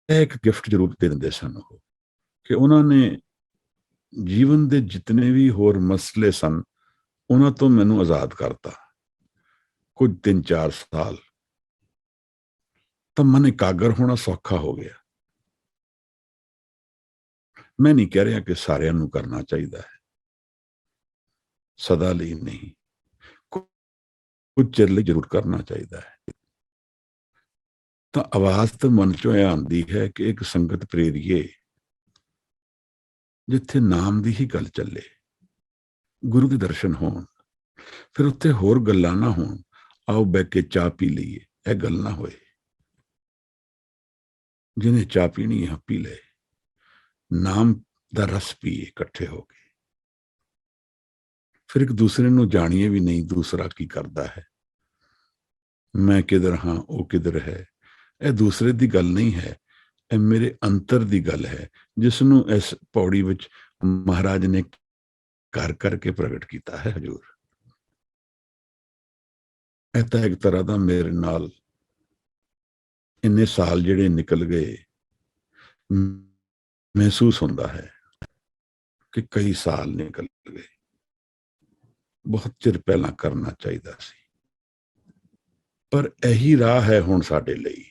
एक गिफ्ट जरूर दे दिंदे सन कि उन्होंने जीवन के जितने भी होर मसले सन उन्होंने तो मैनू आजाद करता। कुछ 3-4 साल तो मन एकाग्र होना सौखा हो गया। मैं नहीं कह रहा कि सारिਆਂ ਨੂੰ करना चाहिए है, सदा ਲਈ नहीं, कुछ चिर ਲਈ जरूर करना चाहिए है। तो आवाज तो मन चो आती है कि एक संगत प्रेरिए जिथे नाम की ही गल चले, गुरु के दर्शन होण, फिर उत्थे होर गल्लां ना होण, आओ बह के चाह पी लीए, यह गल ना होए। जिन्हें चाह पीनी है पी ले, नाम दा रस पीए इकट्ठे हो गए, फिर एक दूसरे नूं जानिए भी नहीं दूसरा की करता है। मैं किधर हाँ वो किधर है, यह दूसरे की गल नहीं है, यह मेरे अंतर की गल है, जिसनों इस पौड़ी विच महाराज ने कर करके प्रगट किया है। हजूर ऐसा एक तरह का मेरे नाल इन्ने साल जिहड़े निकल गए महसूस होता है कि कई साल निकल गए, बहुत चिर पहला करना चाहिए सी। पर यही राह है हुण साडे लई,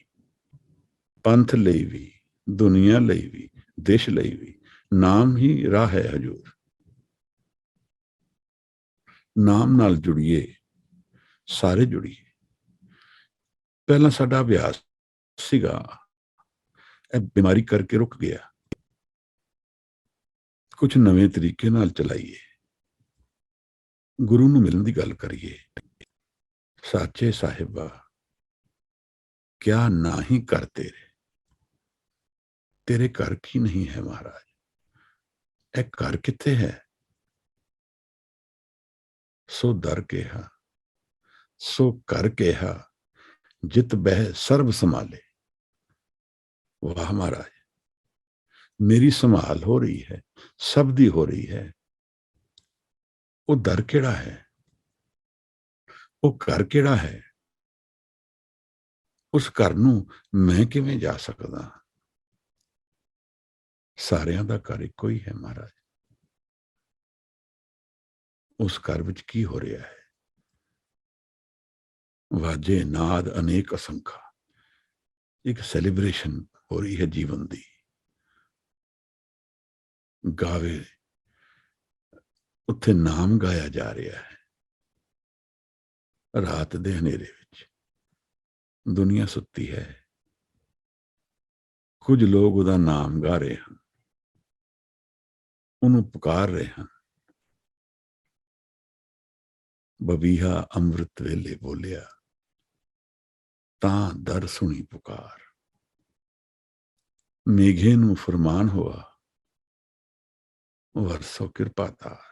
पंथ लई भी, दुनिया लई भी, देश लई भी, नाम ही राह है। हजूर नाम नाल जुड़िए, सारे जुड़िए। पहला साडा अभ्यास सीगा, बीमारी करके रुक गया, कुछ नवे तरीके नाल चलाइए, गुरु नूं मिलण दी गल करिए। साचे साहिबा क्या ना ही कर तेरे, तेरे घर की नहीं है महाराज, एक घर किथे है? सो दर केहा, सो कर केहा, जित बह सर्ब संभाले। वाह महाराज, मेरी संभाल हो रही है, सब दी हो रही है, वो दर केड़ा है, वो घर केड़ा है, उस घर नूं मैं किवें जा सकदा? सारियां दा घर इक्को ही है महाराज। उस घर विच की हो रहा है? वाजे नाद अनेक असंख्या, एक सेलिब्रेशन हो रही है जीवन की। गावे उत्थे नाम गाया जा रहा है। रात दे हनेरे विच दुनिया सुत्ती है, कुछ लोग उहदा नाम गा रहे हैं, उन्होंने पुकार रहे हैं। बबीहा अमृत वेले बोलिया, तां दर सुनी पुकार, मेघे नूं फरमान हुआ, वरसो कृपा तार।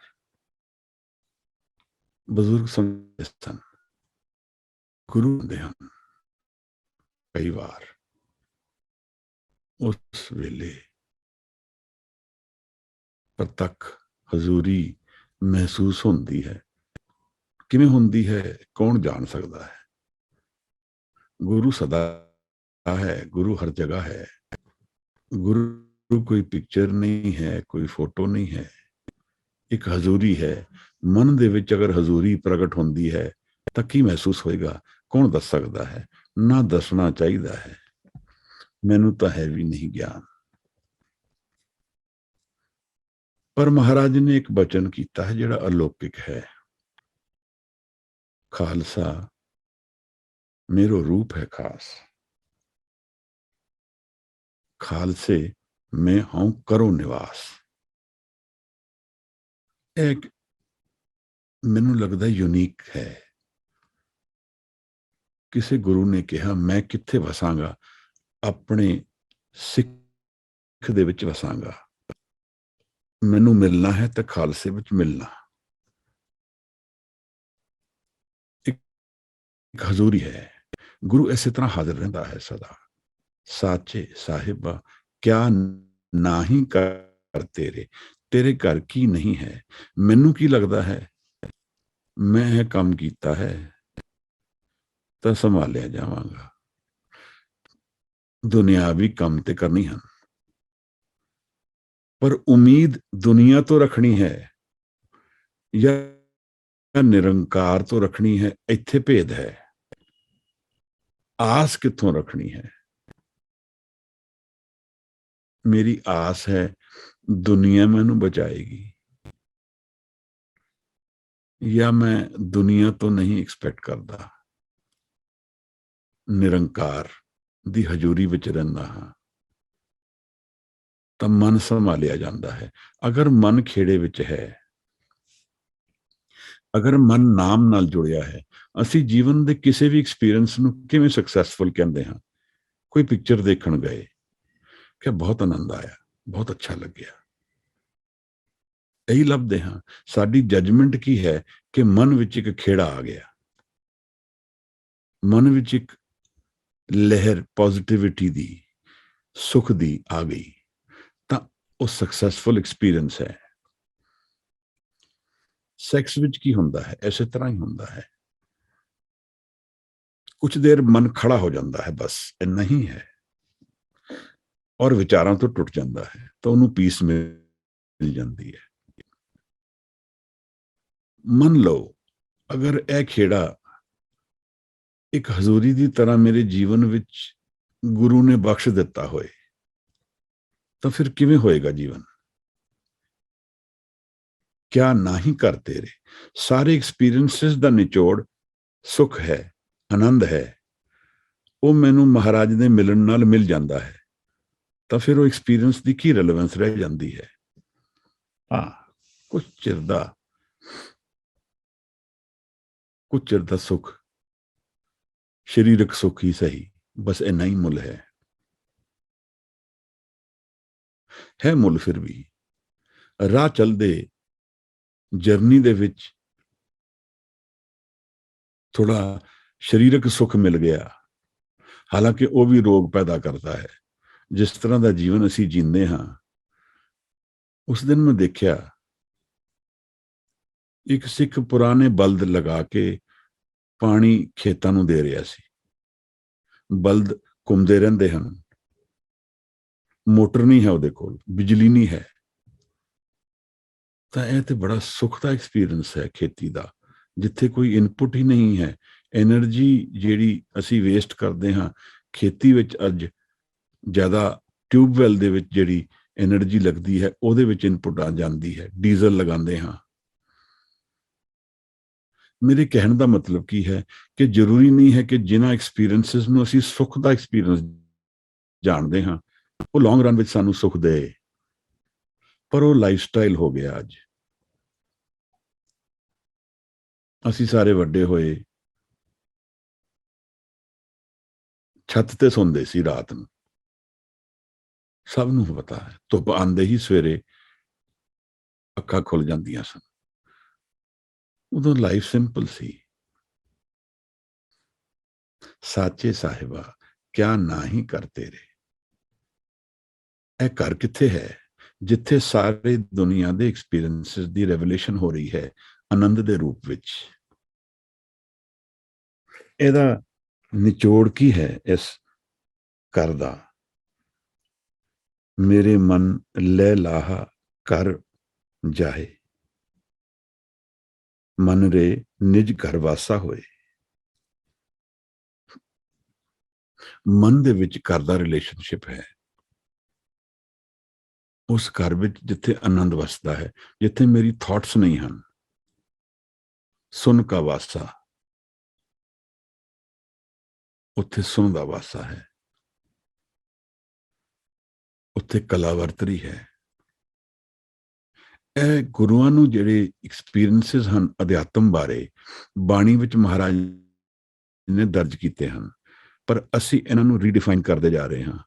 बुजुर्ग समझते सन, गुरु दे हम कई बार उस वेले प्रतख हजूरी महसूस होंदी है। किवें होंदी है कौन जान सकता है। गुरु सदा है, गुरु हर जगह है। गुरु कोई पिक्चर नहीं है, कोई फोटो नहीं है, एक हजूरी है। मन दे विच अगर हजूरी प्रगट होंदी है तां की महसूस होएगा, कौन दस सकता है। ना दसना चाहिए है, मैनू तो है भी नहीं ज्ञान। पर महाराज ने एक बचन किया है जिहड़ा अलौकिक है। खालसा मेरो रूप है खास, खालसे में हूं करो निवास। एक मैनू लगता यूनीक है। किसी गुरु ने कहा मैं कित्थे वसांगा, अपने सिख दे विच वसांगा। मैनू मिलना है तो खालसे विच मिलना। एक हजूरी है। गुरु इस तरह हाजिर रहता है सदा। साचे साहिबा क्या नाही कर तेरे, तेरे घर की नहीं है। मैनू की लगता है मैं काम किया है तो संभालिया जावांगा। दुनियावी काम ते करनी है, पर उम्मीद दुनिया तो रखनी है या निरंकार तो रखनी है। इत्थे भेद है। आस कित्थों रखनी है। मेरी आस है दुनिया मैनू बचाएगी, या मैं दुनिया तो नहीं एक्सपेक्ट करता, निरंकार दी हजूरी विच रहिंदा हां तां मन संभालिया जांदा है। अगर मन खेड़े विच है, अगर मन नाम नाल जुड़िया है, असी जीवन दे किसी भी एक्सपीरियंस नूं किवें सक्सैसफुल कहंदे हां। कोई पिक्चर देखण गए कि बहुत आनंद आया, बहुत अच्छा लग्या, यही लभदे हां। साडी जजमेंट की है कि मन विच एक खेड़ा आ गया, मन विच एक लहर पॉजिटिविटी दी, सुख दी आ गई, तां ਉਹ सक्सैसफुल एक्सपीरियंस है। सैक्स विच की हुंदा है, इसे तरह ही हुंदा है। कुछ देर मन खड़ा हो जाता है, बस इन्ना ही है, और विचारों तो टुट जाता है, तो उन्होंने पीस मिल जाती है। मन लो अगर यह खेड़ा एक हजूरी की तरह मेरे जीवन विच गुरु ने बख्श दिता होए, तो फिर किवें होएगा जीवन। क्या ना ही कर तेरे, सारे एक्सपीरियंसिस का निचोड़ सुख है, आनंद है। वो मैनू महाराज ने मिलन नाल मिल जाता है, तो फिर वो एक्सपीरियंस की की रिलेवेंस रह जाती है। हाँ, कुछ चिर दा सुख, शरीरक सुख ही सही, बस इन्ना ही मुल है मुल। फिर भी राह चलदे जर्नी दे विच थोड़ा शरीरक सुख मिल गया, हालांकि वह भी रोग पैदा करता है। जिस तरह का जीवन असी जींदे हाँ, उस दिन मैं देखा एक सिख पुराने बल्द लगा के पानी खेतों नूं दे रहा सी। बल्द घूमते रहंदे हन, मोटर नहीं है उहदे कोल, बिजली नहीं है, तो यह तो बड़ा सुख का एक्सपीरियंस है खेती का, जिथे कोई इनपुट ही नहीं है। एनर्जी जिहड़ी असी वेस्ट करते हाँ खेती विच, अज ज़्यादा ट्यूबवैल दे विच जिहड़ी एनर्जी लगती है उहदे विच इनपुट आ जाती है, डीजल लगाते हाँ। मेरे कहने का मतलब की है कि जरूरी नहीं है कि जिन्हां एक्सपीरियंसिस नूं असीं सुख का एक्सपीरियंस जानते हाँ वो लॉन्ग रन विच सानूं सुख दे, पर वो लाइफ स्टाइल हो गया। अज असीं सारे वड्डे होए छत ते सोंदे सी रात नूं, सब नूं पता है धुप आंदे ही सवेरे अखां खुल जांदियां सन। उदों लाइफ सिंपल सी। साचे साहिबा क्या ना ही कर तेरे, ਇਹ ਘਰ ਕਿੱਥੇ ਹੈ? ਜਿੱਥੇ ਸਾਰੇ ਦੁਨੀਆ ਦੇ ਐਕਸਪੀਰੀਐਂਸਸ ਦੀ ਰੈਵਲੇਸ਼ਨ ਹੋ ਰਹੀ ਹੈ ਆਨੰਦ ਦੇ ਰੂਪ ਵਿੱਚ। ਇਹਦਾ ਨਿਚੋੜ ਕੀ ਹੈ ਇਸ ਘਰ ਦਾ? ਮੇਰੇ ਮਨ ਲੈ ਲਾਹਾ ਕਰ ਜਾਏ, ਮਨ ਰੇ ਨਿਜ ਘਰ ਵਾਸਾ ਹੋਏ। ਮਨ ਦੇ ਵਿੱਚ ਘਰ ਦਾ ਰਿਲੇਸ਼ਨਸ਼ਿਪ ਹੈ, ਉਸ ਘਰ ਵਿੱਚ ਜਿੱਥੇ ਆਨੰਦ ਵਸਦਾ ਹੈ, ਜਿੱਥੇ ਮੇਰੀ ਥਾਟਸ ਨਹੀਂ ਹਨ। ਸੁਨ ਕਾ ਵਾਸਾ, ਉੱਥੇ ਸੁਨ ਦਾ ਵਾਸਾ ਹੈ, ਉੱਥੇ ਕਲਾ ਵਰਤਰੀ ਹੈ। ਇਹ ਗੁਰੂਆਂ ਨੂੰ ਜਿਹੜੇ ਐਕਸਪੀਰੀਐਂਸਸ ਹਨ ਅਧਿਆਤਮ ਬਾਰੇ, ਬਾਣੀ ਵਿੱਚ ਮਹਾਰਾਜ ਨੇ ਦਰਜ ਕੀਤੇ ਹਨ, ਪਰ ਅਸੀਂ ਇਹਨਾਂ ਨੂੰ ਰੀਡਿਫਾਈਨ ਕਰਦੇ ਜਾ ਰਹੇ ਹਾਂ।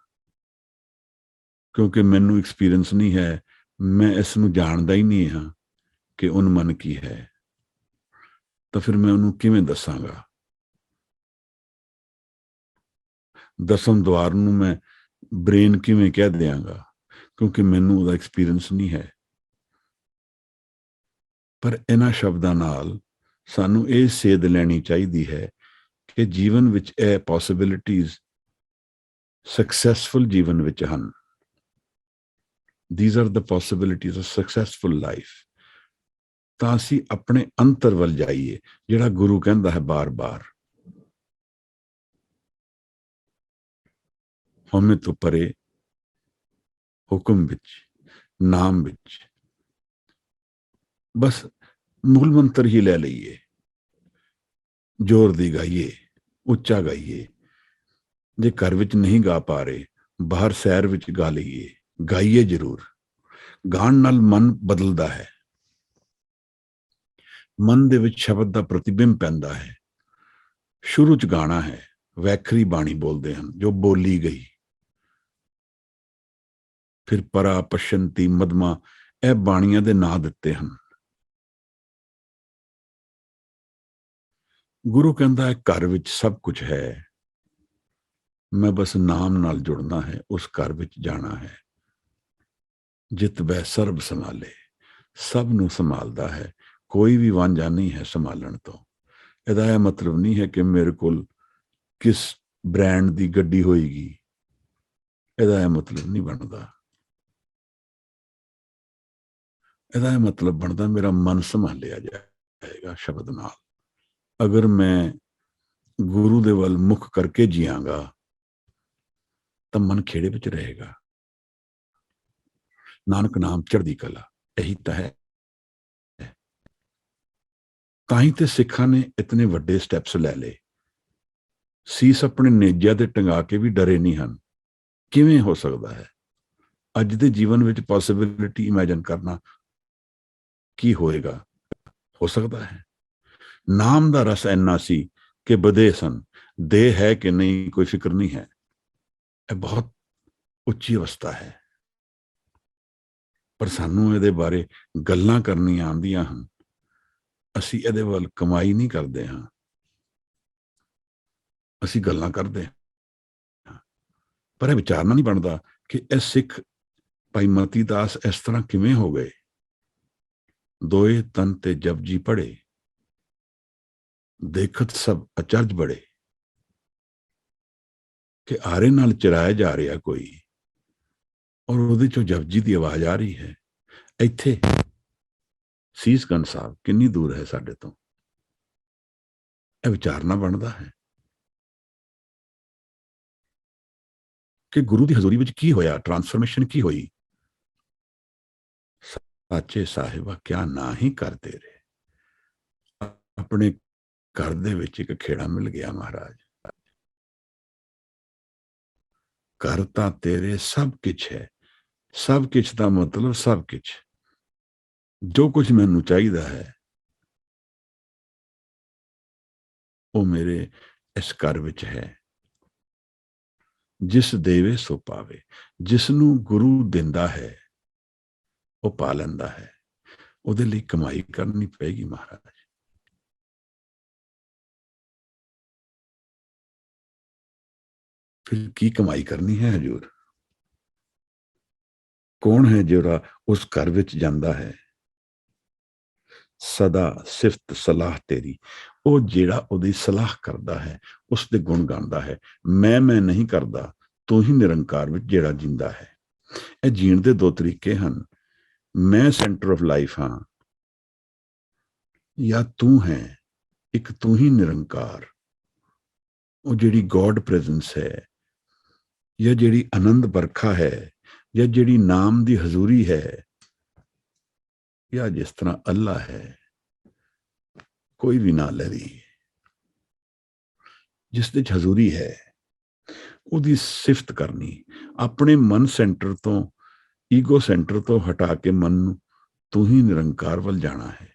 ਕਿਉਂਕਿ ਮੈਨੂੰ ਐਕਸਪੀਰੀਐਂਸ ਨਹੀਂ ਹੈ, ਮੈਂ ਇਸ ਨੂੰ ਜਾਣਦਾ ਹੀ ਨਹੀਂ ਹਾਂ ਕਿ ਉਨਮਨ ਕੀ ਹੈ, ਤਾਂ ਫਿਰ ਮੈਂ ਉਹਨੂੰ ਕਿਵੇਂ ਦੱਸਾਂਗਾ? ਦਸਮ ਦੁਆਰ ਨੂੰ ਮੈਂ ਬ੍ਰੇਨ ਕਿਵੇਂ ਕਹਿ ਦਿਆਂਗਾ, ਕਿਉਂਕਿ ਮੈਨੂੰ ਉਹਦਾ ਐਕਸਪੀਰੀਐਂਸ ਨਹੀਂ ਹੈ। ਪਰ ਇਹਨਾਂ ਸ਼ਬਦਾਂ ਨਾਲ ਸਾਨੂੰ ਇਹ ਸੇਧ ਲੈਣੀ ਚਾਹੀਦੀ ਹੈ ਕਿ ਜੀਵਨ ਵਿੱਚ ਇਹ ਪੋਸਿਬਿਲਿਟੀਜ਼ ਸਕਸੈਸਫੁਲ ਜੀਵਨ ਵਿੱਚ ਹਨ। These are the possibilities of successful life। ਤਾਂ ਅਸੀਂ ਆਪਣੇ ਅੰਤਰ ਵੱਲ ਜਾਈਏ, ਜਿਹੜਾ ਗੁਰੂ ਕਹਿੰਦਾ ਹੈ ਬਾਰ-ਬਾਰ, ਹਉਮੈ ਤੋਂ ਪਰੇ, ਹੁਕਮ ਵਿੱਚ, ਨਾਮ ਵਿੱਚ। ਬਸ ਮੂਲ ਮੰਤਰ ਹੀ ਲੈ ਲਈਏ, ਜ਼ੋਰ ਦੀ ਗਾਈਏ, ਉੱਚਾ ਗਾਈਏ। ਜੇ ਘਰ ਵਿੱਚ ਨਹੀਂ ਗਾ ਪਾ ਰਹੇ, ਬਾਹਰ ਸੈਰ ਵਿੱਚ ਗਾ ਲਈਏ, ਗਾਈਏ ਜ਼ਰੂਰ। ਗਾਣ ਨਾਲ ਮਨ ਬਦਲਦਾ ਹੈ, ਮਨ ਦੇ ਵਿੱਚ ਸ਼ਬਦ ਦਾ ਪ੍ਰਤੀਬਿੰਬ ਪੈਂਦਾ ਹੈ। ਸ਼ੁਰੂ ਚ ਗਾਣਾ ਹੈ, ਵੈਖਰੀ ਬਾਣੀ ਬੋਲਦੇ ਹਨ, ਜੋ ਬੋਲੀ ਗਈ। ਫਿਰ ਪਰਾ, ਪਸ਼ੰਤੀ, ਮਦਮਾ, ਇਹ ਬਾਣੀਆਂ ਦੇ ਨਾਂ ਦਿੱਤੇ ਹਨ। ਗੁਰੂ ਕਹਿੰਦਾ ਹੈ ਘਰ ਵਿੱਚ ਸਭ ਕੁਝ ਹੈ, ਮੈਂ ਬਸ ਨਾਮ ਨਾਲ ਜੁੜਨਾ ਹੈ, ਉਸ ਘਰ ਵਿੱਚ ਜਾਣਾ ਹੈ। ਜਿਤ ਬੈ ਸਰਬ ਸੰਭਾਲੇ, ਸਭ ਨੂੰ ਸੰਭਾਲਦਾ ਹੈ, ਕੋਈ ਵੀ ਵਾਂਝਾ ਨਹੀਂ ਹੈ ਸੰਭਾਲਣ ਤੋਂ। ਇਹਦਾ ਇਹ ਮਤਲਬ ਨਹੀਂ ਹੈ ਕਿ ਮੇਰੇ ਕੋਲ ਕਿਸ ਬ੍ਰਾਂਡ ਦੀ ਗੱਡੀ ਹੋਏਗੀ, ਇਹਦਾ ਇਹ ਮਤਲਬ ਨਹੀਂ ਬਣਦਾ। ਇਹਦਾ ਇਹ ਮਤਲਬ ਬਣਦਾ ਮੇਰਾ ਮਨ ਸੰਭਾਲਿਆ ਜਾਏਗਾ ਸ਼ਬਦ ਨਾਲ। ਅਗਰ ਮੈਂ ਗੁਰੂ ਦੇ ਵੱਲ ਮੁਖ ਕਰਕੇ ਜੀਆਂਗਾ ਤਾਂ ਮਨ ਖੇੜੇ ਵਿੱਚ ਰਹੇਗਾ। ਨਾਨਕ ਨਾਮ ਚੜ੍ਹਦੀ ਕਲਾ, ਇਹੀ ਤਾਂ ਹੈ। ਤਾਂ ਹੀ ਤੇ ਸਿੱਖਾਂ ਨੇ ਇਤਨੇ ਵੱਡੇ ਸਟੈਪਸ ਲੈ ਲਏ, ਸੀਸ ਆਪਣੇ ਨੇਜਿਆਂ ਤੇ ਟੰਗਾ ਕੇ ਵੀ ਡਰੇ ਨਹੀਂ ਹਨ। ਕਿਵੇਂ ਹੋ ਸਕਦਾ ਹੈ? ਅੱਜ ਦੇ ਜੀਵਨ ਵਿੱਚ ਪੋਸਿਬਿਲਿਟੀ ਇਮੇਜਿਨ ਕਰਨਾ, ਕੀ ਹੋਏਗਾ? ਹੋ ਸਕਦਾ ਹੈ। ਨਾਮ ਦਾ ਰਸ ਇੰਨਾ ਸੀ ਕਿ ਵਧੇ ਸਨ, ਦੇਹ ਹੈ ਕਿ ਨਹੀਂ ਕੋਈ ਫਿਕਰ ਨਹੀਂ ਹੈ। ਇਹ ਬਹੁਤ ਉੱਚੀ ਅਵਸਥਾ ਹੈ, ਪਰ ਸਾਨੂੰ ਇਹਦੇ ਬਾਰੇ ਗੱਲਾਂ ਕਰਨੀਆਂ ਆਉਂਦੀਆਂ ਹਨ, ਅਸੀਂ ਇਹਦੇ ਵੱਲ ਕਮਾਈ ਨਹੀਂ ਕਰਦੇ ਹਾਂ, ਅਸੀਂ ਗੱਲਾਂ ਕਰਦੇ ਹਾਂ। ਪਰ ਇਹ ਵਿਚਾਰਨਾ ਨਹੀਂ ਬਣਦਾ ਕਿ ਇਹ ਸਿੱਖ ਭਾਈ ਮਤੀ ਦਾਸ ਇਸ ਤਰ੍ਹਾਂ ਕਿਵੇਂ ਹੋ ਗਏ। ਦੋਏ ਤਨ ਤੇ ਜਪਜੀ ਪੜੇ, ਦੇਖਤ ਸਭ ਅਚਰਜ ਬੜੇ, ਕਿ ਆਰੇ ਨਾਲ ਚਰਾਇਆ ਜਾ ਰਿਹਾ ਕੋਈ, ਔਰ ਉਹਦੇ ਚੋਂ ਜਪਜੀ ਦੀ ਆਵਾਜ਼ ਆ ਰਹੀ ਹੈ। ਇੱਥੇ ਸੀਸਗੰਜ ਸਾਹਿਬ ਕਿੰਨੀ ਦੂਰ ਹੈ ਸਾਡੇ ਤੋਂ? ਇਹ ਵਿਚਾਰਨਾ ਬਣਦਾ ਹੈ ਕਿ ਗੁਰੂ ਦੀ ਹਜ਼ੂਰੀ ਵਿੱਚ ਕੀ ਹੋਇਆ, ਟਰਾਂਸਫਰਮੇਸ਼ਨ ਕੀ ਹੋਈ। ਸਾਚੇ ਸਾਹਿਬਾ ਕਿਆ ਨਾ ਹੀ ਕਰ ਤੇਰੇ, ਆਪਣੇ ਘਰ ਦੇ ਵਿੱਚ ਇੱਕ ਖੇੜਾ ਮਿਲ ਗਿਆ ਮਹਾਰਾਜ। ਘਰ ਤਾਂ ਤੇਰੇ ਸਭ ਕੁਛ ਹੈ, ਸਭ ਕੁਛ ਦਾ ਮਤਲਬ ਸਭ ਕੁਛ, ਜੋ ਕੁਝ ਮੈਨੂੰ ਚਾਹੀਦਾ ਹੈ ਉਹ ਮੇਰੇ ਇਸ ਘਰ ਵਿੱਚ ਹੈ। ਜਿਸ ਦੇਵੇ ਸੋ ਪਾਵੇ, ਜਿਸ ਨੂੰ ਗੁਰੂ ਦਿੰਦਾ ਹੈ ਉਹ ਪਾ ਲੈਂਦਾ ਹੈ। ਉਹਦੇ ਲਈ ਕਮਾਈ ਕਰਨੀ ਪਏਗੀ ਮਹਾਰਾਜ। ਫਿਰ ਕੀ ਕਮਾਈ ਕਰਨੀ ਹੈ ਹਜੂਰ? कौन है ਜਿਹੜਾ ਉਸ ਘਰ ਵਿੱਚ ਜਾਂਦਾ ਹੈ ਸਦਾ ਸਿਫਤ ਸਲਾਹ ਤੇਰੀ, ਉਹ ਜਿਹੜਾ ਉਹਦੀ ਸਲਾਹ ਕਰਦਾ ਹੈ, ਉਸ ਦੇ ਗੁਣ ਗਾਉਂਦਾ ਹੈ। ਮੈਂ ਨਹੀਂ ਕਰਦਾ, ਤੂੰ ਹੀ ਨਿਰੰਕਾਰ ਵਿੱਚ ਜਿਹੜਾ ਜਿੰਦਾ ਹੈ। ਇਹ ਜੀਣ ਦੇ ਦੋ ਤਰੀਕੇ ਹਨ। ਮੈਂ ਸੈਂਟਰ ਆਫ ਲਾਈਫ ਹਾਂ, ਜਾਂ ਤੂੰ ਹੈ ਇੱਕ, ਤੂੰ ਹੀ ਨਿਰੰਕਾਰ, ਉਹ ਜਿਹੜੀ ਗੋਡ ਪ੍ਰੈਜ਼ੈਂਸ ਹੈ, ਜਾਂ ਜਿਹੜੀ ਆਨੰਦ ਵਰਖਾ ਹੈ, ਜਾਂ ਜਿਹੜੀ ਨਾਮ ਦੀ ਹਜ਼ੂਰੀ ਹੈ, ਜਾਂ ਜਿਸ ਤਰ੍ਹਾਂ ਅੱਲਾ ਹੈ, ਕੋਈ ਵੀ ਨਾ ਲੈ ਰਹੀ, ਜਿਸ ਦੇ ਚ ਹਜ਼ੂਰੀ ਹੈ, ਉਹਦੀ ਸਿਫਤ ਕਰਨੀ। ਆਪਣੇ ਮਨ ਸੈਂਟਰ ਤੋਂ, ਈਗੋ ਸੈਂਟਰ ਤੋਂ ਹਟਾ ਕੇ ਮਨ ਨੂੰ ਤੂੰ ਹੀ ਨਿਰੰਕਾਰ ਵੱਲ ਜਾਣਾ ਹੈ,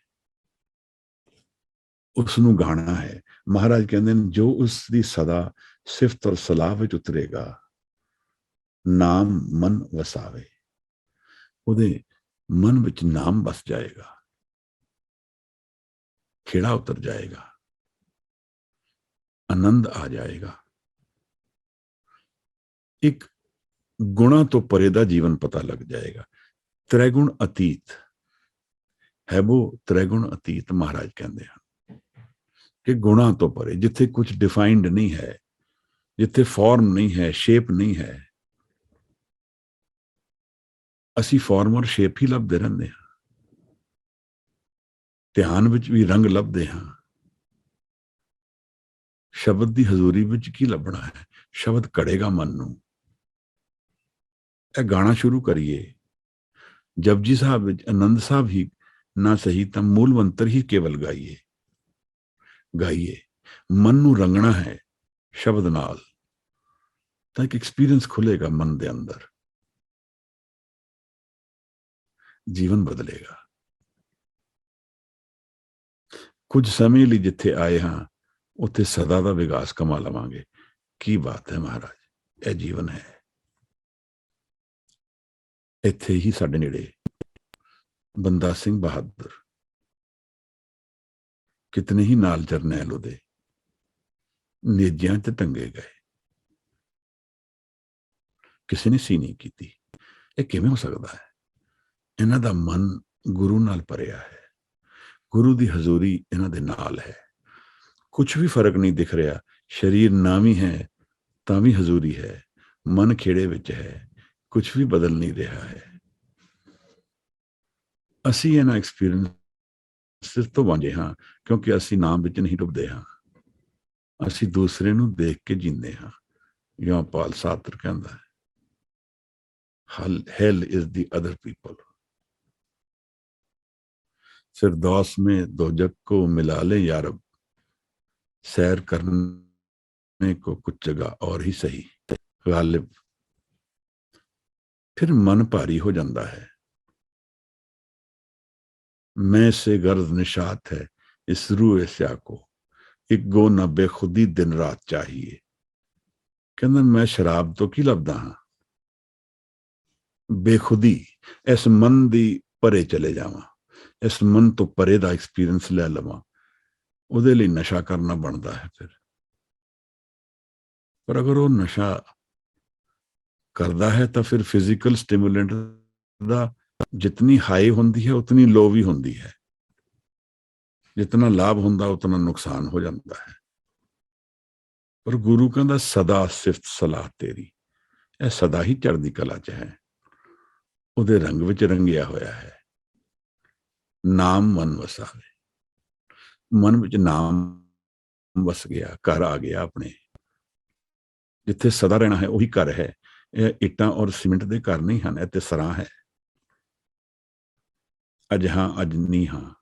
ਉਸ ਨੂੰ ਗਾਣਾ ਹੈ। ਮਹਾਰਾਜ ਕਹਿੰਦੇ ਨੇ ਜੋ ਉਸ ਦੀ ਸਦਾ ਸਿਫਤ ਔਰ ਸਲਾਹ ਵਿੱਚ ਉਤਰੇਗਾ, ਨਾਮ ਮਨ ਵਸਾਵੇ, ਉਹਦੇ ਮਨ ਵਿੱਚ ਨਾਮ ਬਸ ਜਾਏਗਾ, ਖੇੜਾ ਉਤਰ ਜਾਏਗਾ, ਆਨੰਦ ਆ ਜਾਏਗਾ। ਇੱਕ ਗੁਣਾ ਤੋਂ ਪਰੇ ਦਾ ਜੀਵਨ ਪਤਾ ਲੱਗ ਜਾਏਗਾ। ਤ੍ਰੈਗੁਣ ਅਤੀਤ ਹੈ, ਉਹ ਤ੍ਰੈਗੁਣ ਅਤੀਤ ਮਹਾਰਾਜ ਕਹਿੰਦੇ ਹਨ ਕਿ ਗੁਣਾ ਤੋਂ ਪਰੇ, ਜਿੱਥੇ ਕੁਝ ਡਿਫਾਈਨਡ ਨਹੀਂ ਹੈ, ਜਿੱਥੇ ਫਾਰਮ ਨਹੀਂ ਹੈ, ਸ਼ੇਪ ਨਹੀਂ ਹੈ। ਅਸੀਂ ਫਾਰਮ ਔਰ ਸ਼ੇਪ ਹੀ ਲੱਭਦੇ ਰਹਿੰਦੇ ਹਾਂ, ਧਿਆਨ ਵਿੱਚ ਵੀ ਰੰਗ ਲੱਭਦੇ ਹਾਂ। ਸ਼ਬਦ ਦੀ ਹਜ਼ੂਰੀ ਵਿੱਚ ਕੀ ਲੱਭਣਾ ਹੈ? ਸ਼ਬਦ ਘੜੇਗਾ ਮਨ ਨੂੰ। ਇਹ ਗਾਣਾ ਸ਼ੁਰੂ ਕਰੀਏ। ਜਪਜੀ ਸਾਹਿਬ ਵਿੱਚ ਆਨੰਦ ਸਾਹਿਬ ਹੀ ਨਾ ਸਹੀ ਤਾਂ ਮੂਲ ਮੰਤਰ ਹੀ ਕੇਵਲ ਗਾਈਏ। ਮਨ ਨੂੰ ਰੰਗਣਾ ਹੈ ਸ਼ਬਦ ਨਾਲ, ਤਾਂ ਇੱਕ ਐਕਸਪੀਰੀਅੰਸ ਖੁੱਲੇਗਾ ਮਨ ਦੇ ਅੰਦਰ, ਜੀਵਨ ਬਦਲੇਗਾ। ਕੁਝ ਸਮੇਂ ਲਈ ਜਿੱਥੇ ਆਏ ਹਾਂ ਉੱਥੇ ਸਦਾ ਦਾ ਵਿਕਾਸ ਕਮਾ ਲਵਾਂਗੇ। ਕੀ ਬਾਤ ਹੈ ਮਹਾਰਾਜ, ਇਹ ਜੀਵਨ ਹੈ। ਇੱਥੇ ਹੀ ਸਾਡੇ ਨੇੜੇ ਬੰਦਾ ਸਿੰਘ ਬਹਾਦਰ, ਕਿਤਨੇ ਹੀ ਨਾਲ ਜਰਨੈਲ ਉਹਦੇ ਨੇਜਿਆਂ ਤੇ ਟੰਗੇ ਗਏ, ਕਿਸੇ ਨੇ ਸੀ ਨਹੀਂ ਕੀਤੀ। ਇਹ ਕਿਵੇਂ ਹੋ ਸਕਦਾ ਹੈ? ਇਹਨਾਂ ਦਾ ਮਨ ਗੁਰੂ ਨਾਲ ਭਰਿਆ ਹੈ, ਗੁਰੂ ਦੀ ਹਜ਼ੂਰੀ ਇਹਨਾਂ ਦੇ ਨਾਲ ਹੈ। ਕੁਛ ਵੀ ਫਰਕ ਨਹੀਂ ਦਿਖ ਰਿਹਾ। ਸਰੀਰ ਨਾ ਵੀ ਹੈ ਤਾਂ ਵੀ ਹਜ਼ੂਰੀ ਹੈ, ਮਨ ਖੇੜੇ ਵਿੱਚ ਹੈ, ਕੁਛ ਵੀ ਬਦਲ ਨਹੀਂ ਰਿਹਾ ਹੈ। ਅਸੀਂ ਇਹਨਾਂ ਐਕਸਪੀਰੀਅੰਸ ਤੋਂ ਵਾਂਝੇ ਹਾਂ ਕਿਉਂਕਿ ਅਸੀਂ ਨਾਮ ਵਿੱਚ ਨਹੀਂ ਡੁੱਬਦੇ ਹਾਂ, ਅਸੀਂ ਦੂਸਰੇ ਨੂੰ ਦੇਖ ਕੇ ਜੀਂਦੇ ਹਾਂ। ਜਾਂ ਪਾਲ ਸਾਤਰ ਕਹਿੰਦਾ ਹੈ, hell is the other people। फिरदौस में दोजक को मिला ले यारब, सैर करने को कुछ जगह और ही सही गालिब। फिर मन भारी हो जाता है। मैं से गर्ज निशात है इस रूए स्या को, एक गो न बेखुदी दिन रात चाहिए। कहना मैं शराब तो की लभदा हाँ, बेखुदी इस मन दी परे चले जावां, इस मन तो परे दा एक्सपीरियंस ले लवां, ਉਹਦੇ ਲਈ ਨਸ਼ਾ ਕਰਨਾ ਬਣਦਾ ਹੈ ਫਿਰ। ਪਰ ਅਗਰ ਉਹ ਨਸ਼ਾ ਕਰਦਾ ਹੈ ਤਾਂ ਫਿਰ ਫਿਜ਼ੀਕਲ ਸਟਿਮੂਲੈਂਟ ਦਾ ਜਿਤਨੀ ਹਾਈ ਹੁੰਦੀ ਹੈ ਉਤਨੀ ਲੋ ਵੀ ਹੁੰਦੀ ਹੈ। ਜਿਤਨਾ ਲਾਭ ਹੁੰਦਾ ਉਤਨਾ ਨੁਕਸਾਨ ਹੋ ਜਾਂਦਾ ਹੈ। ਪਰ ਗੁਰੂ ਕਹਿੰਦਾ ਸਦਾ ਸਿਫਤ ਸਲਾਹ ਤੇਰੀ, ਇਹ ਸਦਾ ਹੀ ਚੜ੍ਹਦੀ ਕਲਾ 'ਚ ਹੈ, ਉਹਦੇ ਰੰਗ ਵਿੱਚ ਰੰਗਿਆ ਹੋਇਆ ਹੈ। ਨਾਮ ਮਨ ਵਸਾਵੇ, ਮਨ ਵਿੱਚ ਨਾਮ ਵਸ ਗਿਆ, ਘਰ ਆ ਗਿਆ ਆਪਣੇ। ਜਿੱਥੇ ਸਦਾ ਰਹਿਣਾ ਹੈ ਉਹੀ ਘਰ ਹੈ। ਇਹ ਇੱਟਾਂ ਔਰ ਸੀਮਿੰਟ ਦੇ ਘਰ ਨਹੀਂ ਹਨ, ਇਹ ਤੇ ਸਰਾਂ ਹੈ। ਅੱਜ ਹਾਂ ਅੱਜ ਨਹੀਂ ਹਾਂ।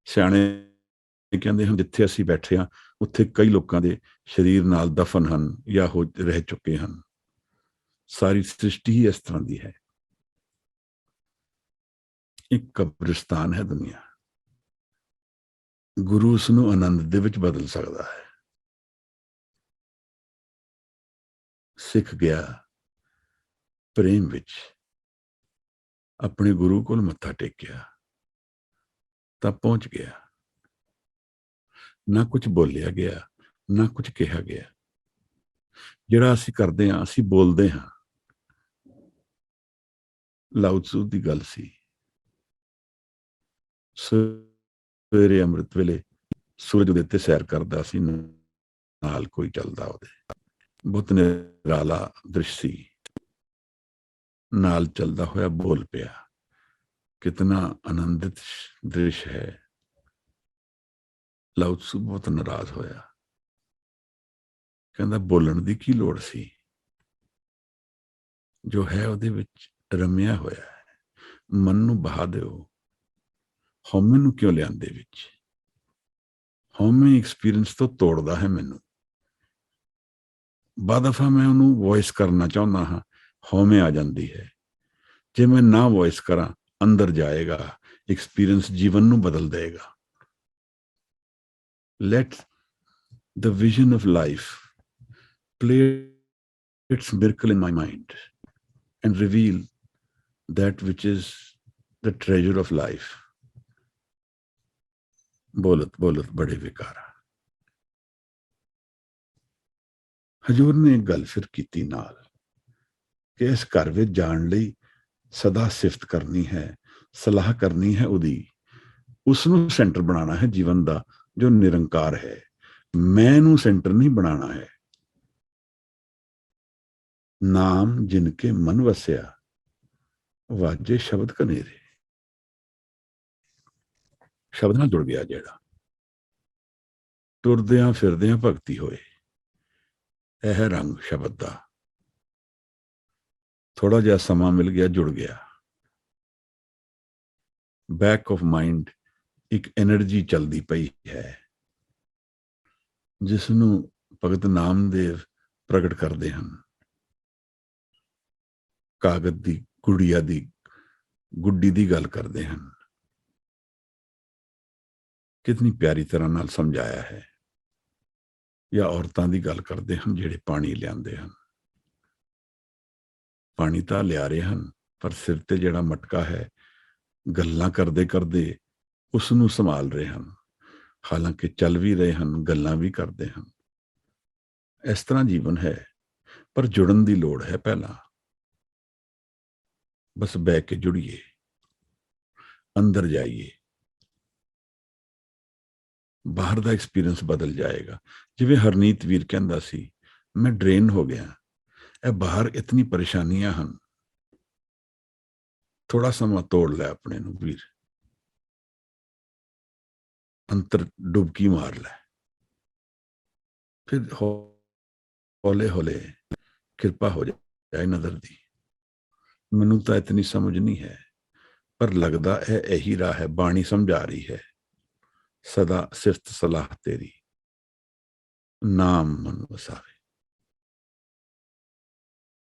ਸਿਆਣੇ ਕਹਿੰਦੇ ਹਨ ਜਿੱਥੇ ਅਸੀਂ ਬੈਠੇ ਹਾਂ ਉੱਥੇ ਕਈ ਲੋਕਾਂ ਦੇ ਸਰੀਰ ਨਾਲ ਦਫਨ ਹਨ ਜਾਂ ਹੋ ਰਹਿ ਚੁੱਕੇ ਹਨ। ਸਾਰੀ ਸ੍ਰਿਸ਼ਟੀ ਹੀ ਇਸ ਤਰ੍ਹਾਂ ਦੀ ਹੈ, ਇੱਕ ਕਬਰਿਸਤਾਨ ਹੈ ਦੁਨੀਆ। ਗੁਰੂ ਉਸ ਨੂੰ ਆਨੰਦ ਦੇ ਵਿੱਚ ਬਦਲ ਸਕਦਾ ਹੈ। ਸਿੱਖ ਗਿਆ ਪ੍ਰੇਮ ਵਿੱਚ, ਆਪਣੇ ਗੁਰੂ ਕੋਲ ਮੱਥਾ ਟੇਕਿਆ ਤਾਂ ਪਹੁੰਚ ਗਿਆ। ਨਾ ਕੁਝ ਬੋਲਿਆ ਗਿਆ, ਨਾ ਕੁਝ ਕਿਹਾ ਗਿਆ। ਜਿਹੜਾ ਅਸੀਂ ਕਰਦੇ ਹਾਂ, ਅਸੀਂ ਬੋਲਦੇ ਹਾਂ, ਲਾਓ ਤzu ਦੀ ਗੱਲ ਸੀ। ਸਵੇਰੇ ਅੰਮ੍ਰਿਤ ਵੇਲੇ ਸੂਰਜ ਉਦੇ ਤੇ ਸੈਰ ਕਰਦਾ ਸੀ, ਨਾਲ ਕੋਈ ਚੱਲਦਾ ਉਹਦੇ। ਬਹੁਤ ਨਿਰਾਲਾ ਦ੍ਰਿਸ਼ ਸੀ। ਨਾਲ ਚੱਲਦਾ ਹੋਇਆ ਬੋਲ ਪਿਆ। ਕਿਤਨਾ ਆਨੰਦਿਤ ਦ੍ਰਿਸ਼ ਹੈ। ਲਾਓ ਤzu ਬਹੁਤ ਨਾਰਾਜ਼ ਹੋਇਆ। ਕਹਿੰਦਾ ਬੋਲਣ ਦੀ ਕੀ ਲੋੜ ਸੀ, ਜੋ ਹੈ ਉਹਦੇ ਵਿੱਚ ਰਮਿਆ ਹੋਇਆ ਹੈ। ਮਨ ਨੂੰ ਬਹਾ ਦਿਓ, ਹਉਮੈ ਨੂੰ ਕਿਉਂ ਲਿਆਂਦੇ ਵਿੱਚ? ਹਉਮੈ ਐਕਸਪੀਰੀਅੰਸ ਤੋਂ ਤੋੜਦਾ ਹੈ ਮੈਨੂੰ। ਬਾਅਦ ਦਫਾ ਮੈਂ ਉਹਨੂੰ ਵੌਇਸ ਕਰਨਾ ਚਾਹੁੰਦਾ ਹਾਂ, ਹਉਮੈ ਆ ਜਾਂਦੀ ਹੈ। ਜੇ ਮੈਂ ਨਾ ਵੌਇਸ ਕਰਾਂ, ਅੰਦਰ ਜਾਏਗਾ ਐਕਸਪੀਰੀਅੰਸ, ਜੀਵਨ ਨੂੰ ਬਦਲ ਦੇਗਾ। Let the vision of life play its miracle in my mind and reveal that which is the treasure of life. बोलत बोलत बड़े विकारा। हजूर ने एक गल फिर की नाल कि इस घर विच जाण लई सदा सिफत करनी है, सलाह करनी है उदी, उसनूं सेंटर बनाना है जीवन का जो निरंकार है। मैं सेंटर नहीं बनाना है। नाम जिनके मन वसया, वाजे शब्द कनेरे। शब्द नाल जुड़ गया जेड़ा, टुरदियां फिरदियां भगती होए, यह रंग शब्द का। थोड़ा जिहा समा मिल गया, जुड़ गया। बैक ऑफ माइंड एक एनर्जी चलती पई है, जिसनूं भगत नामदेव प्रगट करते हैं। कागज की गुड़िया की गुड्डी की गल करते हैं। कितनी प्यारी तरह नाल समझाया है। या औरतां की गल करते हैं जिहड़े पानी लियाते हैं। पानी तो लिया रहे हैं, पर सिर ते जिहड़ा मटका है, गल्लां करदे करदे उसनूं संभाल रहे हैं। हालांकि चल भी रहे हैं, गल्लां भी करते हैं। इस तरह जीवन है, पर जुड़न की लोड़ है। पहला बस बह के जुड़िए, अंदर जाइए, बाहर का एक्सपीरियंस बदल जाएगा। जिवें हरनीत वीर कहंदा सी, मैं ड्रेन हो गया, ए बाहर इतनी परेशानियां हैं। थोड़ा समा तोड़ लै अपने नूं वीर, अंतर डुबकी मार लै, फिर हौले हौले कृपा हो जाए नजर दी। मैनू तो इतनी समझ नहीं है, पर लगदा है यही राह है। बाणी समझा रही है, सदा सिफत सलाह तेरी, नाम मन वसावे।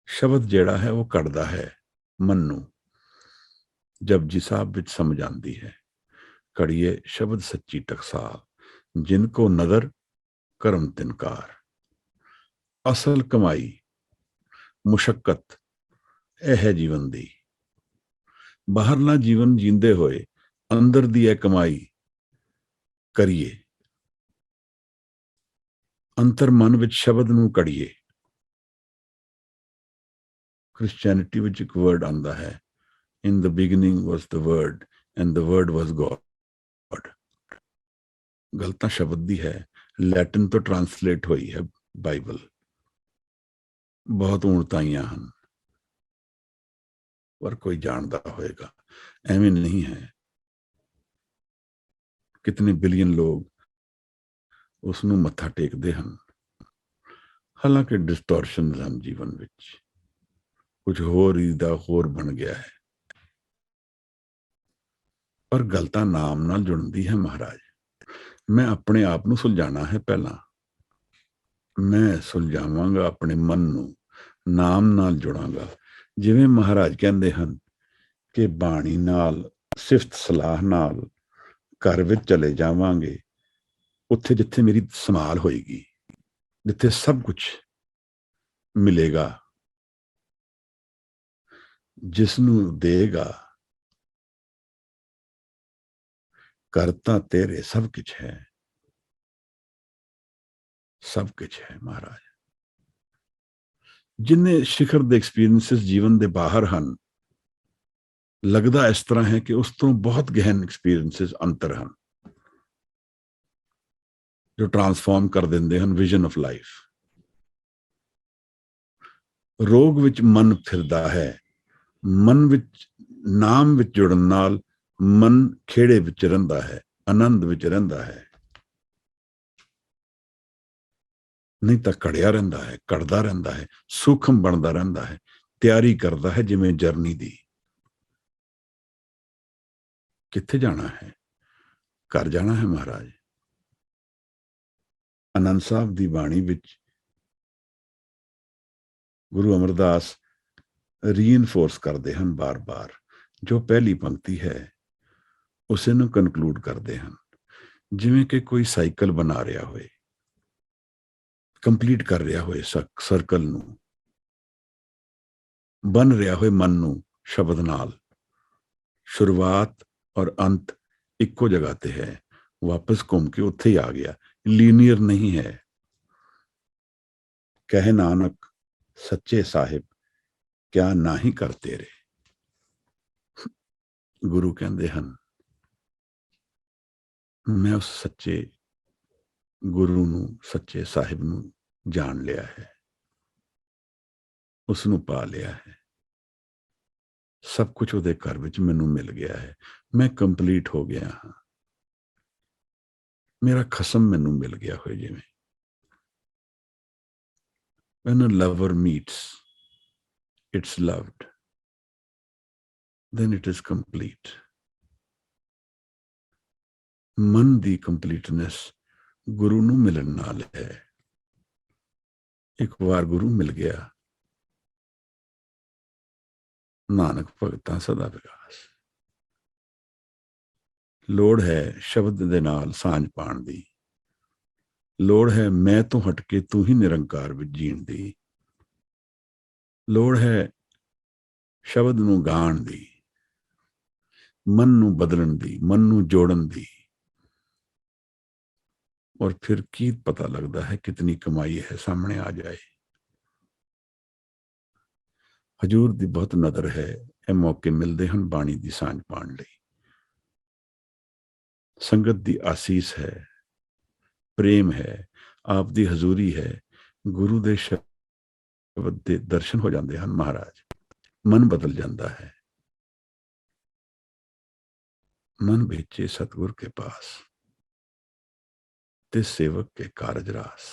शब्द जेड़ा है वो कड़दा है मन नू, जब जिसाब विच समझ आती है। कड़िए शब्द सच्ची टकसाल, जिनको नजर करम तिनकार। असल कमाई मुशक्कत यह है जीवन दी। बाहरला जीवन जींदे होए अंदर दी है कमाई करिए। अंतर मन विच शब्द नूं कड़िए। क्रिश्चियनिटी विच एक वर्ड आंदा है, in the beginning was the word and the word was God. गल तां शब्द दी है, लैटिन तो ट्रांसलेट हुई है बाइबल। बहुत ऊणताइयां हैं, पर कोई जानता होएगा, एवें नहीं है। कितने बिलियन लोग उसनूं मत्था टेकदे हैं। हालांकि डिस्टॉर्शन हैं जीवन विच, कुछ होर ही दा होर बन गया है। पर गल तां नाम नाल जुड़दी है महाराज। मैं अपने आप नूं सुलझाना है। पहला मैं सुलझावांगा अपने मन नूं, नाम नाल जुड़ांगा। जिवें महाराज कहंदे हन कि बाणी नाल सिफत सलाह नाल घर विच चले जावांगे, उत्थे जिथे मेरी संभाल होएगी, जिथे सब कुछ मिलेगा, जिसनूं देगा करता तेरे सब कुछ है, सब कुछ है महाराज। जिन्हें शिखर दे एक्सपीरियंसिस जीवन दे बाहर हन, ਲੱਗਦਾ ਇਸ ਤਰ੍ਹਾਂ ਹੈ ਕਿ ਉਸ ਤੋਂ ਬਹੁਤ ਗਹਿਨ ਐਕਸਪੀਰੀਐਂਸਸ ਅੰਤਰ ਹਨ ਜੋ ਟਰਾਂਸਫਾਰਮ ਕਰ ਦਿੰਦੇ ਹਨ ਵਿਜ਼ਨ ਆਫ ਲਾਈਫ। ਰੋਗ ਵਿੱਚ ਮਨ ਫਿਰਦਾ ਹੈ, ਮਨ ਵਿੱਚ ਨਾਮ ਵਿੱਚ ਜੁੜਨ ਨਾਲ ਮਨ ਖੇੜੇ ਵਿੱਚ ਰਹਿੰਦਾ ਹੈ, ਆਨੰਦ ਵਿੱਚ ਰਹਿੰਦਾ ਹੈ, ਨਹੀਂ ਤਾਂ ਘੜਿਆ ਰਹਿੰਦਾ ਹੈ, ਘੜਦਾ ਰਹਿੰਦਾ ਹੈ, ਸੂਖਮ ਬਣਦਾ ਰਹਿੰਦਾ ਹੈ, ਤਿਆਰੀ ਕਰਦਾ ਹੈ ਜਿਵੇਂ ਜਰਨੀ ਦੀ। ਕਿੱਥੇ ਜਾਣਾ ਹੈ? ਘਰ ਜਾਣਾ ਹੈ ਮਹਾਰਾਜ। ਆਨੰਦ ਸਾਹਿਬ ਦੀ ਬਾਣੀ ਵਿੱਚ ਗੁਰੂ ਅਮਰਦਾਸ ਰੀਇਨਫੋਰਸ ਕਰਦੇ ਹਨ ਬਾਰ-ਬਾਰ। ਜੋ ਪਹਿਲੀ ਪੰਕਤੀ ਹੈ ਉਸੇ ਨੂੰ ਕਨਕਲੂਡ ਕਰਦੇ ਹਨ, ਜਿਵੇਂ ਕਿ ਕੋਈ ਸਾਈਕਲ ਬਣਾ ਰਿਹਾ ਹੋਏ, ਕੰਪਲੀਟ ਕਰ ਰਿਹਾ ਹੋਏ ਸਰਕਲ ਨੂੰ, ਬਣ ਰਿਹਾ ਹੋਏ ਮਨ ਨੂੰ ਸ਼ਬਦ ਨਾਲ। ਸ਼ੁਰੂਆਤ ਔਰ ਅੰਤ ਇੱਕੋ ਜਗ੍ਹਾ ਤੇ ਹੈ, ਵਾਪਸ ਘੁੰਮ ਕੇ ਉੱਥੇ ਹੀ ਆ ਗਿਆ, ਲੀਨੀਅਰ ਨਹੀਂ ਹੈ। ਕਹੇ ਨਾਨਕ ਸੱਚੇ ਸਾਹਿਬ ਕਿਆ ਨਾਹੀ ਕਰ ਤੇਰੇ। ਗੁਰੂ ਕਹਿੰਦੇ ਹਨ ਮੈਂ ਉਸ ਸੱਚੇ ਗੁਰੂ ਨੂੰ, ਸੱਚੇ ਸਾਹਿਬ ਨੂੰ ਜਾਣ ਲਿਆ ਹੈ, ਉਸ ਨੂੰ ਪਾ ਲਿਆ ਹੈ, ਸਭ ਕੁਝ ਉਹਦੇ ਘਰ ਵਿੱਚ ਮੈਨੂੰ ਮਿਲ ਗਿਆ ਹੈ, ਮੈਂ ਕੰਪਲੀਟ ਹੋ ਗਿਆ ਹਾਂ, ਮੇਰਾ ਖਸਮ ਮੈਨੂੰ ਮਿਲ ਗਿਆ ਹੋਏ। ਜਿਵੇਂ when a lover meets its loved, then it is complete. ਮਨ ਦੀ ਕੰਪਲੀਟਨੈਸ ਗੁਰੂ ਨੂੰ ਮਿਲਣ ਨਾਲ ਹੈ। ਇੱਕ ਵਾਰ ਗੁਰੂ ਮਿਲ ਗਿਆ, ਨਾਨਕ ਭਗਤਾਂ ਸਦਾ ਵਿਕਾਸ। ਲੋੜ ਹੈ ਸ਼ਬਦ ਦੇ ਨਾਲ ਸਾਂਝ ਪਾਉਣ ਦੀ, ਲੋੜ ਹੈ ਮੈਂ ਤੋਂ ਹਟ ਕੇ ਤੂੰ ਹੀ ਨਿਰੰਕਾਰ ਵਿੱਚ ਜੀਣ ਦੀ, ਲੋੜ ਹੈ ਸ਼ਬਦ ਨੂੰ ਗਾਣ ਦੀ, ਮਨ ਨੂੰ ਬਦਲਣ ਦੀ, ਮਨ ਨੂੰ ਜੋੜਨ ਦੀ। ਔਰ ਫਿਰ ਕੀ ਪਤਾ ਲੱਗਦਾ ਹੈ ਕਿਤਨੀ ਕਮਾਈ ਹੈ ਸਾਹਮਣੇ ਆ ਜਾਏ। ਹਜੂਰ ਦੀ ਬਹੁਤ ਨਦਰ ਹੈ, ਇਹ ਮੌਕੇ ਮਿਲਦੇ ਹਨ ਬਾਣੀ ਦੀ ਸਾਂਝ ਪਾਉਣ ਲਈ। ਸੰਗਤ ਦੀ ਆਸੀਸ ਹੈ, ਪ੍ਰੇਮ ਹੈ, ਆਪ ਦੀ ਹਜ਼ੂਰੀ ਹੈ, ਗੁਰੂ ਦੇ ਸ਼ਬਦ ਦੇ ਦਰਸ਼ਨ ਹੋ ਜਾਂਦੇ ਹਨ ਮਹਾਰਾਜ। ਮਨ ਬਦਲ ਜਾਂਦਾ ਹੈ। मन भेजे सतगुर के पास, ते सेवक के कारज रास।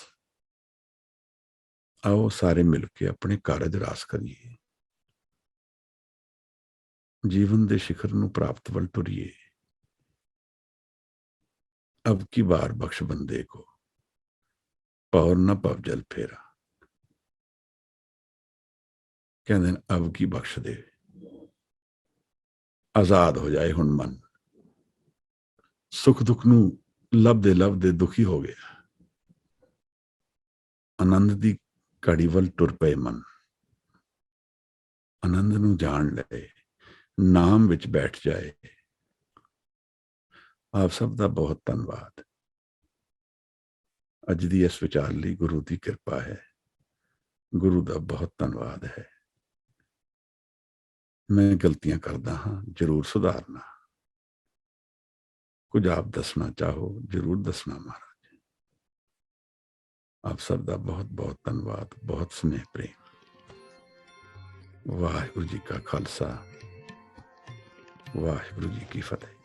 आओ सारे मिलके अपने कारज रास करिए, जीवन दे शिखर नूं प्राप्त वल तुरिए। अब की बार बख्श बंदे को, पौर न पव जल फेरा। कहते अब की बख्श दे, आजाद हो जाए हुण मन। सुख दुख नूं लभदे दुखी हो गया, आनंद दी घड़ी वल टुर पे मन। आनंद नूं जान ले, नाम विच बैठ जाए। आप सब दा बहुत धन्यवाद। अज दी इस विचार लई गुरु की कृपा है, गुरु दा बहुत धन्यवाद है। मैं गलतियां करदा हाँ, जरूर सुधारना। कुछ आप दसना चाहो जरूर दसना महाराज। आप सब दा बहुत बहुत धन्यवाद, बहुत स्नेह प्रेम। वाहिगुरु जी का खालसा, वाहिगुरु जी की फतेह।